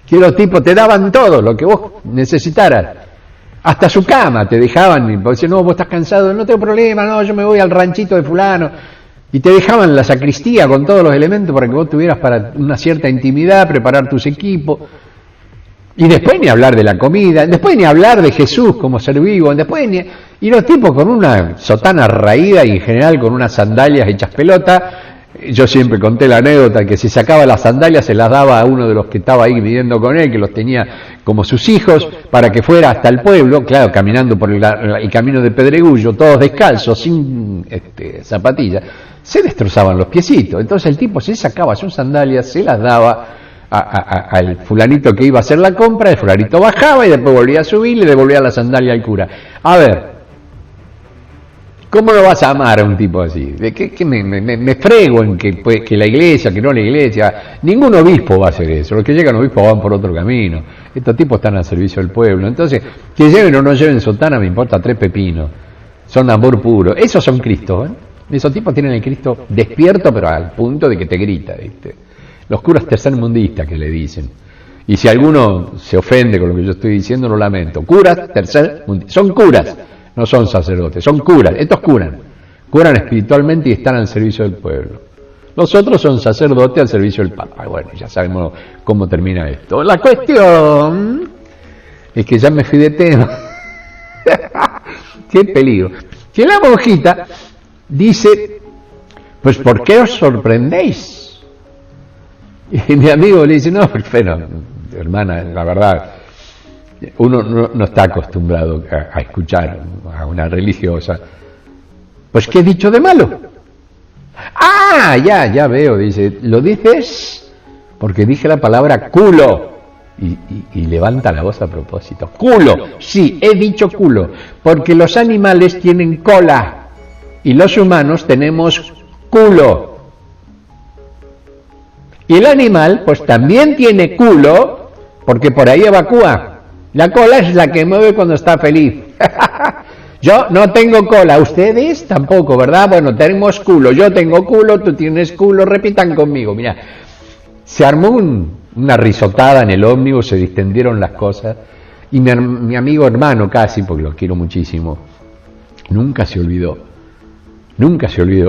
S1: que los tipos te daban todo lo que vos necesitaras, hasta su cama te dejaban, y decían, no, vos estás cansado, no tengo problema, no, yo me voy al ranchito de fulano, y te dejaban la sacristía con todos los elementos para que vos tuvieras para una cierta intimidad, preparar tus equipos. Y después ni hablar de la comida, después ni hablar de Jesús como ser vivo, y los tipos con una sotana raída y en general con unas sandalias hechas pelota. Yo siempre conté la anécdota que si sacaba las sandalias se las daba a uno de los que estaba ahí viviendo con él, que los tenía como sus hijos, para que fuera hasta el pueblo, claro, caminando por el camino de Pedregullo, todos descalzos, sin zapatillas, se destrozaban los piecitos. Entonces el tipo se sacaba sus sandalias, se las daba al fulanito que iba a hacer la compra, el fulanito bajaba y después volvía a subir y le devolvía la sandalia al cura. A ver, ¿cómo lo vas a amar a un tipo así? ¿De qué me frego en que la iglesia, que no la iglesia? Ningún obispo va a hacer eso. Los que llegan obispos van por otro camino. Estos tipos están al servicio del pueblo. Entonces, que lleven o no lleven sotana me importa tres pepinos. Son amor puro. Esos son Cristo, ¿eh? Esos tipos tienen el Cristo despierto, pero al punto de que te grita, ¿viste? Los curas tercermundistas que le dicen. Y si alguno se ofende con lo que yo estoy diciendo, lo lamento. Curas tercermundistas. Son curas, no son sacerdotes, son curas. Estos curan espiritualmente y están al servicio del pueblo. Los otros son sacerdotes al servicio del Papa. Bueno, ya sabemos cómo termina esto. La cuestión es que ya me fui de tema. Qué peligro. Que la monjita dice, pues ¿por qué os sorprendéis? Y mi amigo le dice, no, bueno, hermana, la verdad, uno no está acostumbrado a escuchar a una religiosa. Pues, ¿qué he dicho de malo? Ah, ya veo, dice, lo dices porque dije la palabra culo. Y levanta la voz a propósito. Culo, sí, he dicho culo, porque los animales tienen cola y los humanos tenemos culo. Y el animal, pues también tiene culo, porque por ahí evacúa. La cola es la que mueve cuando está feliz. Yo no tengo cola, ustedes tampoco, ¿verdad? Bueno, tenemos culo, yo tengo culo, tú tienes culo, repitan conmigo. Mira, se armó una risotada en el ómnibus, se distendieron las cosas, y mi amigo hermano casi, porque lo quiero muchísimo, nunca se olvidó,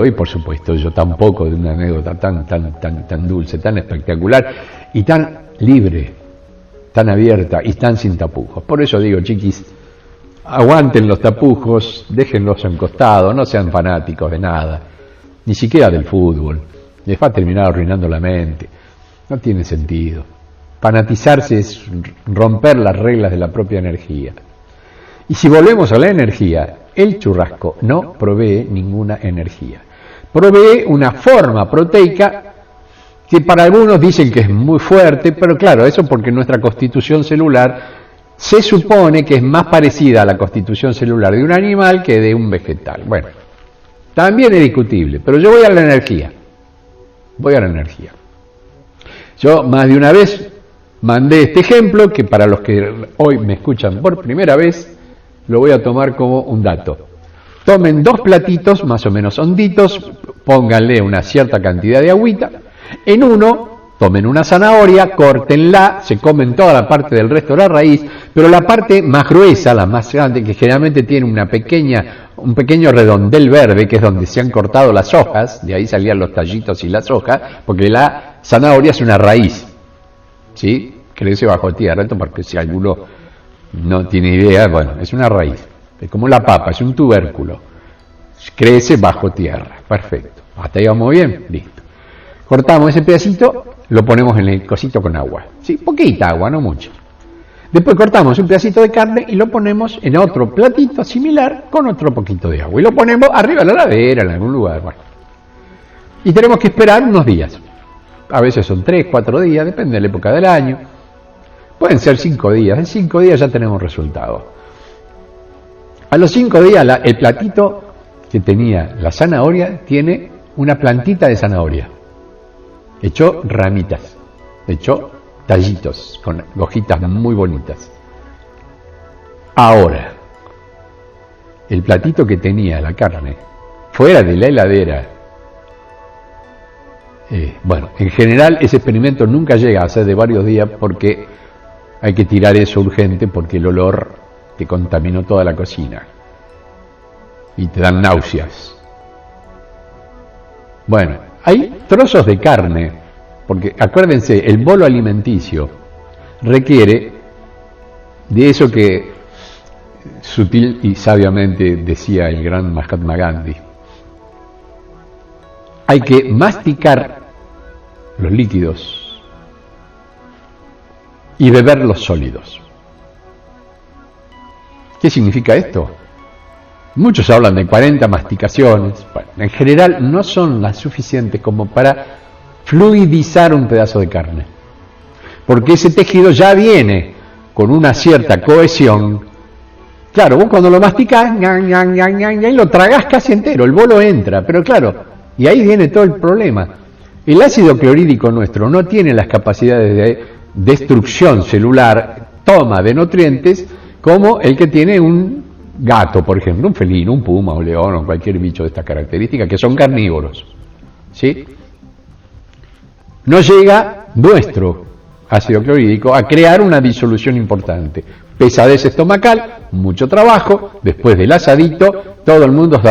S1: y por supuesto yo tampoco, de una anécdota tan dulce, tan espectacular, y tan libre, tan abierta, y tan sin tapujos. Por eso digo, chiquis, aguanten los tapujos, déjenlos a un costado, no sean fanáticos de nada, ni siquiera del fútbol, les va a terminar arruinando la mente, no tiene sentido. Fanatizarse es romper las reglas de la propia energía. Y si volvemos a la energía, el churrasco no provee ninguna energía. Provee una forma proteica que para algunos dicen que es muy fuerte, pero claro, eso porque nuestra constitución celular se supone que es más parecida a la constitución celular de un animal que de un vegetal. Bueno, también es discutible, pero yo voy a la energía. Yo más de una vez mandé este ejemplo, que para los que hoy me escuchan por primera vez, lo voy a tomar como un dato. Tomen 2 platitos más o menos honditos, pónganle una cierta cantidad de agüita. En uno, tomen una zanahoria, córtenla, se comen toda la parte del resto de la raíz, pero la parte más gruesa, la más grande, que generalmente tiene un pequeño redondel verde, que es donde se han cortado las hojas, de ahí salían los tallitos y las hojas, porque la zanahoria es una raíz, ¿sí? Crece bajo tierra, porque si alguno no tiene idea, bueno, es una raíz, es como la papa, es un tubérculo, crece bajo tierra, perfecto, hasta ahí vamos bien, listo. Cortamos ese pedacito, lo ponemos en el cosito con agua, sí, poquita agua, no mucho. Después cortamos un pedacito de carne y lo ponemos en otro platito similar con otro poquito de agua y lo ponemos arriba de la heladera en algún lugar, bueno. Y tenemos que esperar unos días, a veces son 3, 4 días, depende de la época del año. Pueden ser 5 días, en 5 días ya tenemos resultados. A los 5 días el platito que tenía la zanahoria tiene una plantita de zanahoria. Echó ramitas, echó tallitos, con hojitas muy bonitas. Ahora, el platito que tenía la carne, fuera de la heladera, bueno, en general ese experimento nunca llega a ser de varios días porque hay que tirar eso urgente porque el olor te contaminó toda la cocina y te dan náuseas. Bueno, hay trozos de carne, porque acuérdense, el bolo alimenticio requiere de eso que sutil y sabiamente decía el gran Mahatma Gandhi. Hay que masticar los líquidos y beber los sólidos. ¿Qué significa esto? Muchos hablan de 40 masticaciones. Bueno, en general no son las suficientes como para fluidizar un pedazo de carne, porque ese tejido ya viene con una cierta cohesión. Claro, vos cuando lo masticás y lo tragás casi entero, el bolo entra, pero claro, y ahí viene todo el problema. El ácido clorhídrico nuestro no tiene las capacidades de destrucción celular, toma de nutrientes, como el que tiene un gato, por ejemplo, un felino, un puma, un león o cualquier bicho de estas características, que son carnívoros. ¿Sí? No llega nuestro ácido clorhídrico a crear una disolución importante. Pesadez estomacal, mucho trabajo, después del asadito, todo el mundo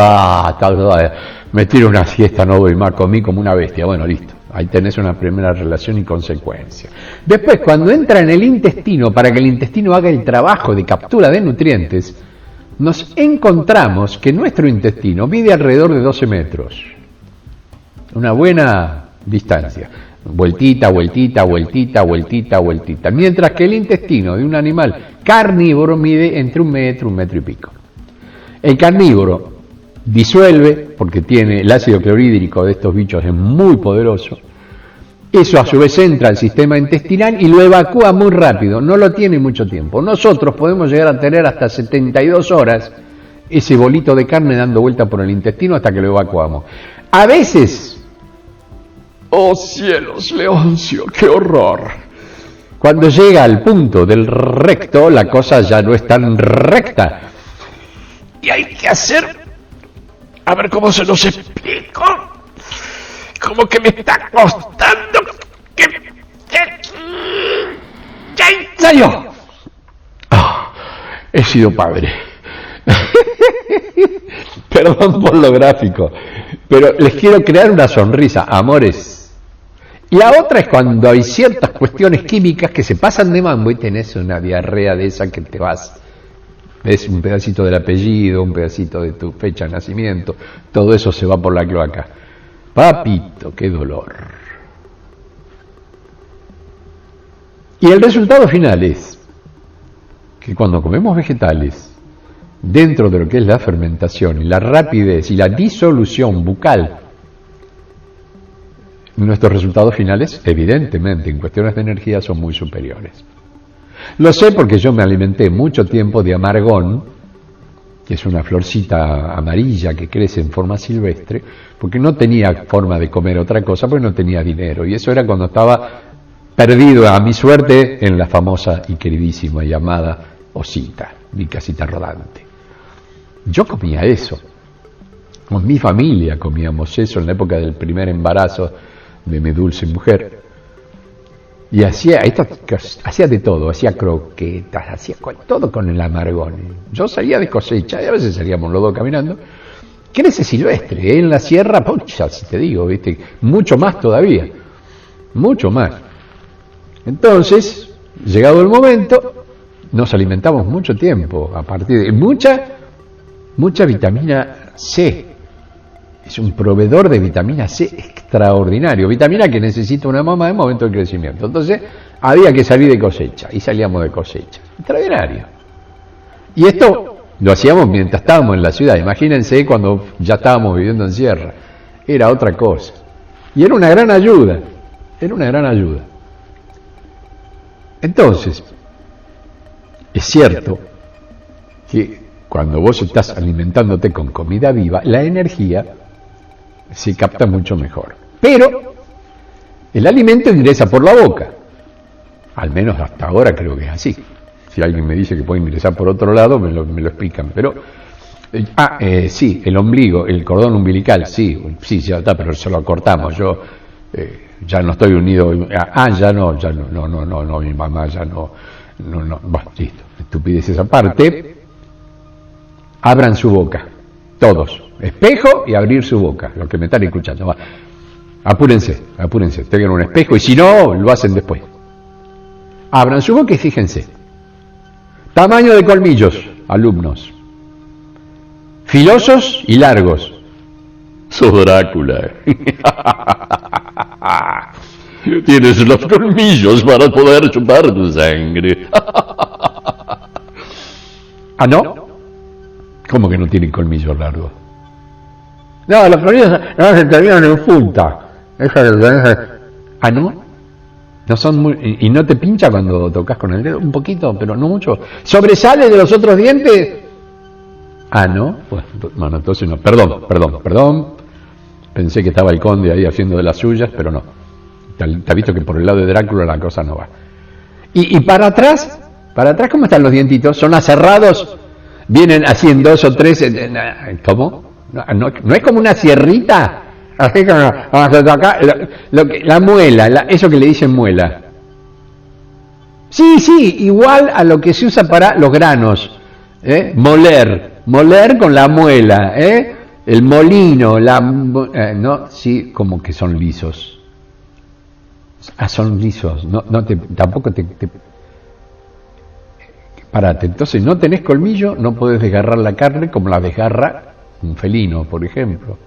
S1: me tiro una siesta, no voy más, comí como una bestia. Bueno, listo, ahí tenés una primera relación y consecuencia. Después, cuando entra en el intestino, para que el intestino haga el trabajo de captura de nutrientes, nos encontramos que nuestro intestino mide alrededor de 12 metros. Una buena distancia. Vueltita, vueltita, vueltita, vueltita, vueltita. Mientras que el intestino de un animal carnívoro mide entre 1 metro, 1 metro y pico. El carnívoro disuelve, porque tiene el ácido clorhídrico de estos bichos es muy poderoso. Eso a su vez entra al sistema intestinal y lo evacúa muy rápido, no lo tiene mucho tiempo. Nosotros podemos llegar a tener hasta 72 horas ese bolito de carne dando vuelta por el intestino hasta que lo evacuamos. A veces, ¡oh cielos, Leoncio, qué horror! Cuando llega al punto del recto, la cosa ya no es tan recta. Y hay que hacer, a ver cómo se los explico, como que me está costando que ya salió. Oh, he sido padre. Perdón por lo gráfico, pero les quiero crear una sonrisa, amores. Y la otra es cuando hay ciertas cuestiones químicas que se pasan de mambo y tenés una diarrea de esa que te vas. Es un pedacito del apellido, un pedacito de tu fecha de nacimiento, todo eso se va por la cloaca. Papito, qué dolor. Y el resultado final es que cuando comemos vegetales, dentro de lo que es la fermentación y la rapidez y la disolución bucal, nuestros resultados finales, evidentemente, en cuestiones de energía, son muy superiores. Lo sé porque yo me alimenté mucho tiempo de amargón, que es una florcita amarilla que crece en forma silvestre, porque no tenía forma de comer otra cosa, porque no tenía dinero. Y eso era cuando estaba perdido a mi suerte en la famosa y queridísima y amada osita, mi casita rodante. Yo comía eso. Con mi familia comíamos eso en la época del primer embarazo de mi dulce mujer. Y hacía de todo, hacía croquetas, hacía todo con el amargón. Yo salía de cosecha, y a veces salíamos los dos caminando. Crece silvestre, en la sierra, pucha, si te digo, ¿viste? Mucho más todavía, mucho más. Entonces, llegado el momento, nos alimentamos mucho tiempo, a partir de mucha vitamina C. Es un proveedor de vitamina C extraordinario, vitamina que necesita una mamá en momento de crecimiento. Entonces había que salir de cosecha, y salíamos de cosecha. Extraordinario. Y esto lo hacíamos mientras estábamos en la ciudad. Imagínense cuando ya estábamos viviendo en sierra. Era otra cosa. Y era una gran ayuda. Era una gran ayuda. Entonces, es cierto que cuando vos estás alimentándote con comida viva, la energía se capta mucho mejor. Pero el alimento ingresa por la boca. Al menos hasta ahora creo que es así. Si alguien me dice que puede ingresar por otro lado, me lo explican. Pero, sí, el ombligo, el cordón umbilical, sí, ya está, pero se lo cortamos. Yo ya no estoy unido. Ya no, mi mamá ya no. Bueno, listo, estupideces aparte. Abran su boca, todos. Espejo y abrir su boca, los que me están escuchando. Va. Apúrense, tengan un espejo y si no, lo hacen después. Abran su boca y fíjense. Tamaño de colmillos, alumnos. Filosos y largos. Sos Drácula. Tienes los colmillos para poder chupar tu sangre. ¿Ah, no? ¿Cómo que no tienen colmillos largos? No, los colmillos no se terminan en punta. ¿Ah, no? No son muy, y no te pincha cuando tocas con el dedo, un poquito, pero no mucho. ¿Sobresale de los otros dientes? Ah, ¿no? Bueno, entonces no. Perdón. Pensé que estaba el conde ahí haciendo de las suyas, pero no. Te ha visto que por el lado de Drácula la cosa no va. Y para atrás, ¿cómo están los dientitos? ¿Son aserrados? ¿Vienen así en 2 o 3? ¿Cómo? ¿No es como una sierrita? Así como acá, la muela, eso que le dicen muela. Sí, igual a lo que se usa para los granos. Moler con la muela, el molino, no, sí, como que son lisos. Son lisos, tampoco te parate. Entonces no tenés colmillo, no podés desgarrar la carne como la desgarra un felino, por ejemplo.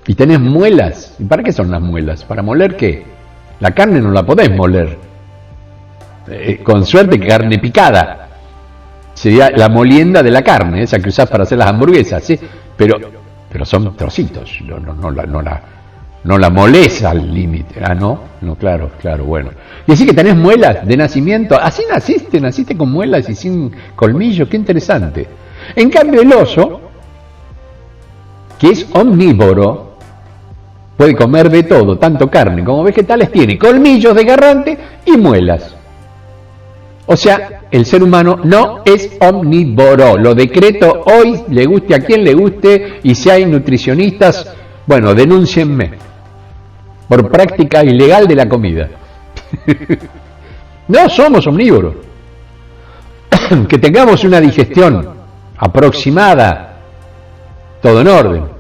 S1: Y tenés muelas. ¿Y para qué son las muelas? ¿Para moler qué? La carne no la podés moler. Con suerte que carne picada. Sería la molienda de la carne, esa que usás para hacer las hamburguesas, ¿sí? Pero son trocitos. No la molés al límite. Ah, no, claro, bueno. Y así que tenés muelas de nacimiento. Así naciste con muelas y sin colmillos. Qué interesante. En cambio el oso, que es omnívoro, puede comer de todo, tanto carne como vegetales, tiene colmillos desgarrantes y muelas. O sea, el ser humano no es omnívoro. Lo decreto hoy, le guste a quien le guste, y si hay nutricionistas, bueno, denúncienme por práctica ilegal de la comida. No somos omnívoros. Que tengamos una digestión aproximada, todo en orden.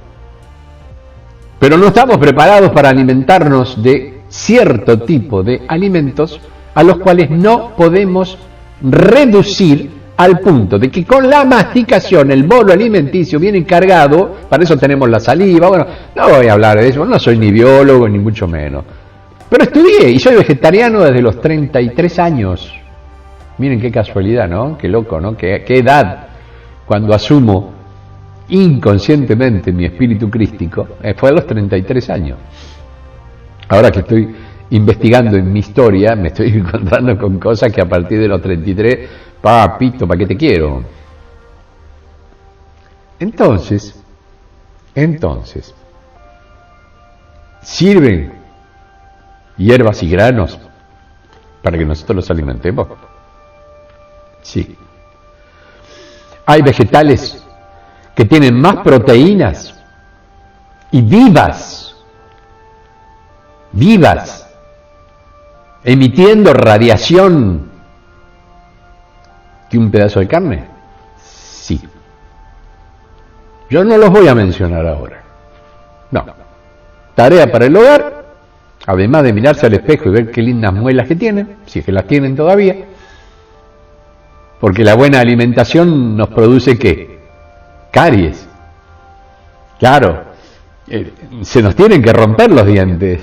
S1: Pero no estamos preparados para alimentarnos de cierto tipo de alimentos a los cuales no podemos reducir al punto de que con la masticación el bolo alimenticio viene cargado. Para eso tenemos la saliva. Bueno, no voy a hablar de eso, no soy ni biólogo ni mucho menos, pero estudié y soy vegetariano desde los 33 años. Miren qué casualidad, ¿no? Qué loco, ¿no? Qué edad, cuando asumo inconscientemente mi espíritu crístico, fue a los 33 años. Ahora que estoy investigando en mi historia, me estoy encontrando con cosas que a partir de los 33, papito, ¿para qué te quiero? Entonces, ¿sirven hierbas y granos para que nosotros los alimentemos? Sí. Hay vegetales que tienen más proteínas y vivas, emitiendo radiación, que un pedazo de carne. Sí. Yo no los voy a mencionar ahora. No. Tarea para el hogar, además de mirarse al espejo y ver qué lindas muelas que tienen, si es que las tienen todavía, porque la buena alimentación nos produce ¿qué? Caries. Claro, se nos tienen que romper los dientes,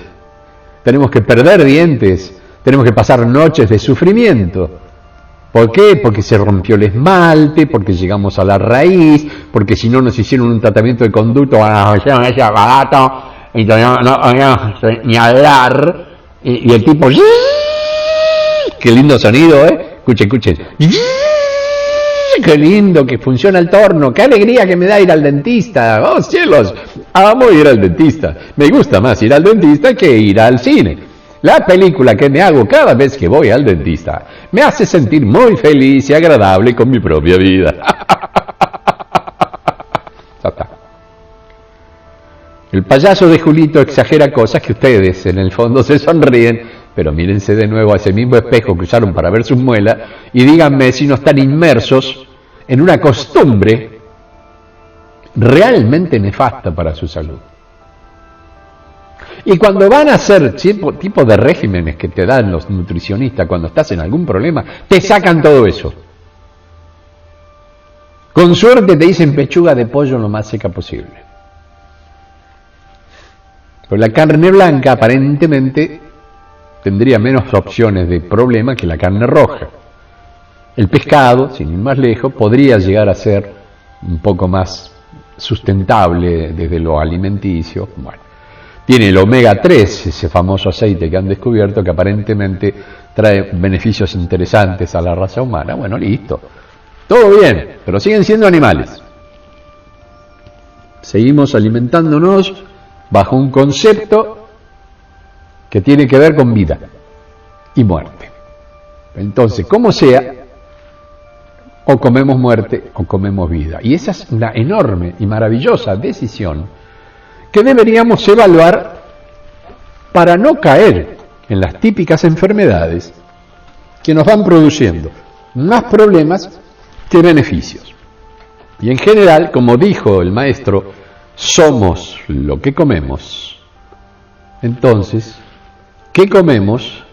S1: tenemos que perder dientes, tenemos que pasar noches de sufrimiento. ¿Por qué? Porque se rompió el esmalte, porque llegamos a la raíz, porque si no nos hicieron un tratamiento de conducto, barato, y no, ni hablar, y el tipo, qué lindo sonido, escuchen, qué lindo que funciona el torno, qué alegría que me da ir al dentista, oh cielos, amo ir al dentista, me gusta más ir al dentista que ir al cine. la película que me hago cada vez que voy al dentista me hace sentir muy feliz y agradable con mi propia vida. Ya está. El payaso de Julito exagera cosas que ustedes en el fondo se sonríen, pero mírense de nuevo a ese mismo espejo que usaron para ver sus muelas y díganme si no están inmersos en una costumbre realmente nefasta para su salud. Y cuando van a hacer tipo de regímenes que te dan los nutricionistas cuando estás en algún problema, te sacan todo eso. Con suerte te dicen pechuga de pollo lo más seca posible. Pero la carne blanca aparentemente tendría menos opciones de problema que la carne roja. El pescado, sin ir más lejos, podría llegar a ser un poco más sustentable desde lo alimenticio. Bueno, tiene el omega 3, ese famoso aceite que han descubierto que aparentemente trae beneficios interesantes a la raza humana. Bueno, listo. Todo bien, pero siguen siendo animales. Seguimos alimentándonos bajo un concepto que tiene que ver con vida y muerte. Entonces, como sea, o comemos muerte o comemos vida. Y esa es una enorme y maravillosa decisión que deberíamos evaluar para no caer en las típicas enfermedades que nos van produciendo más problemas que beneficios. Y en general, como dijo el maestro, somos lo que comemos. Entonces, ¿qué comemos?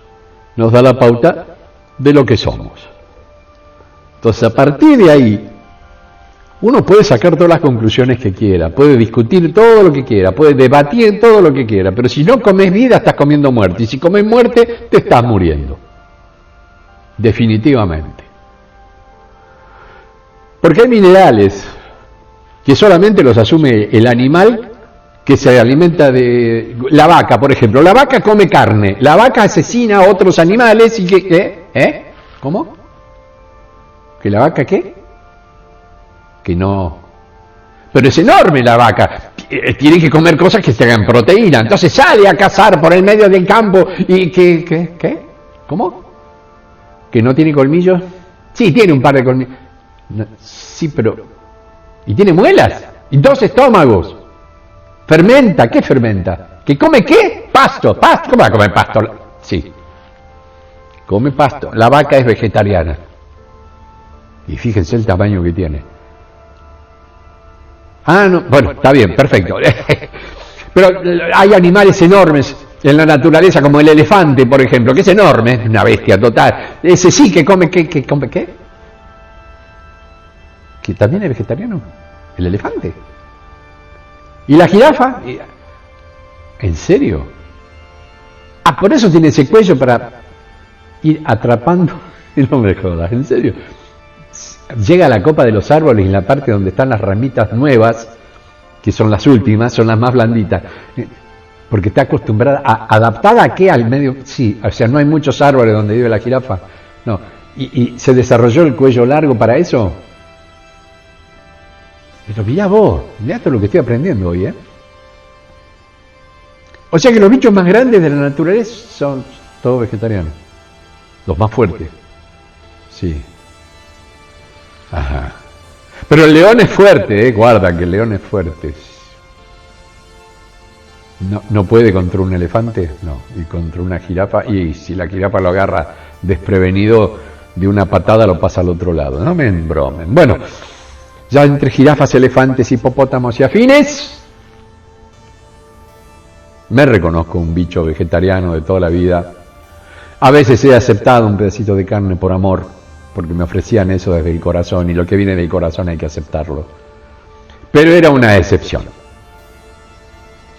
S1: Nos da la pauta de lo que somos. Entonces, a partir de ahí, uno puede sacar todas las conclusiones que quiera, puede discutir todo lo que quiera, puede debatir todo lo que quiera, pero si no comes vida, estás comiendo muerte, y si comes muerte, te estás muriendo. Definitivamente. Porque hay minerales que solamente los asume el animal que se alimenta de... La vaca, por ejemplo. La vaca come carne, la vaca asesina a otros animales y que... ¿Cómo? ¿Que la vaca qué? Que no... Pero es enorme la vaca, tiene que comer cosas que tengan proteína, entonces sale a cazar por el medio del campo y ¿qué? ¿Cómo? ¿Que no tiene colmillos? Sí, tiene un par de colmillos. No, sí, pero... ¿Y tiene muelas? ¿Y 2 estómagos? ¿Fermenta? ¿Qué fermenta? ¿Que come qué? Pasto. ¿Pasto? ¿Cómo va a comer pasto? Sí. Come pasto. La vaca es vegetariana. Y fíjense el tamaño que tiene. Ah, no. Bueno, está bien, perfecto. Pero hay animales enormes en la naturaleza, como el elefante, por ejemplo, que es enorme, es una bestia total. Ese sí que come, ¿qué? ¿Come qué? ¿Que también es vegetariano? ¿El elefante? ¿Y la jirafa? ¿En serio? Ah, por eso tiene ese cuello para ir atrapando. Y no me jodas, ¿en serio? Llega a la copa de los árboles y en la parte donde están las ramitas nuevas, que son las últimas, son las más blanditas, porque está acostumbrada, ¿adaptada a qué? Al medio, sí, o sea, no hay muchos árboles donde vive la jirafa, no, y se desarrolló el cuello largo para eso. Pero mirá vos, mirá todo lo que estoy aprendiendo hoy, ¿eh? O sea que los bichos más grandes de la naturaleza son todos vegetarianos, los más fuertes, sí. Ajá. Pero el león es fuerte, guarda que el león es fuerte. No puede contra un elefante, no, y contra una jirafa, y si la jirafa lo agarra desprevenido, de una patada lo pasa al otro lado. No me embromen. Bueno, ya entre jirafas, elefantes, hipopótamos y afines, me reconozco un bicho vegetariano de toda la vida. A veces he aceptado un pedacito de carne por amor, porque me ofrecían eso desde el corazón, y lo que viene del corazón hay que aceptarlo. Pero era una excepción.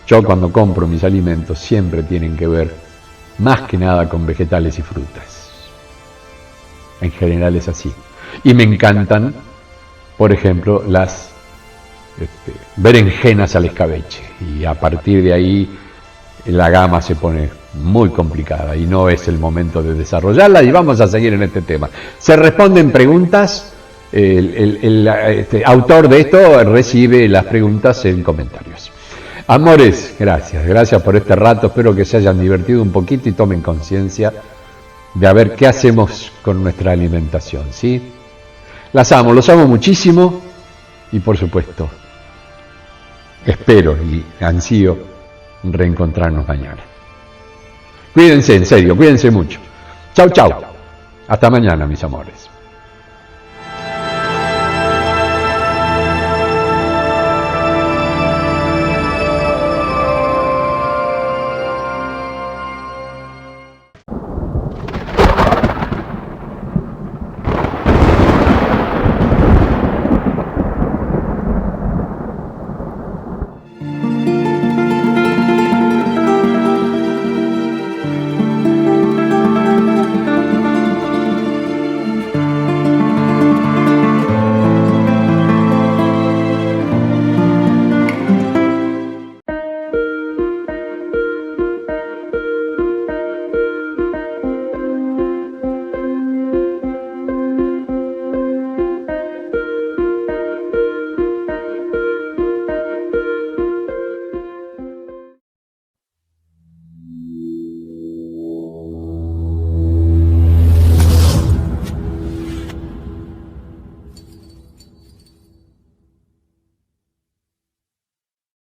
S1: Yo cuando compro mis alimentos siempre tienen que ver más que nada con vegetales y frutas. En general es así. Y me encantan, por ejemplo, las berenjenas al escabeche. Y a partir de ahí la gama se pone muy complicada y no es el momento de desarrollarla, y vamos a seguir en este tema. Se responden preguntas, el autor de esto recibe las preguntas en comentarios. Amores, gracias por este rato, espero que se hayan divertido un poquito y tomen conciencia de a ver qué hacemos con nuestra alimentación, ¿sí? Los amo muchísimo y por supuesto, espero y ansío reencontrarnos mañana. Cuídense, en serio, cuídense mucho. Chau, chau. Hasta mañana, mis amores.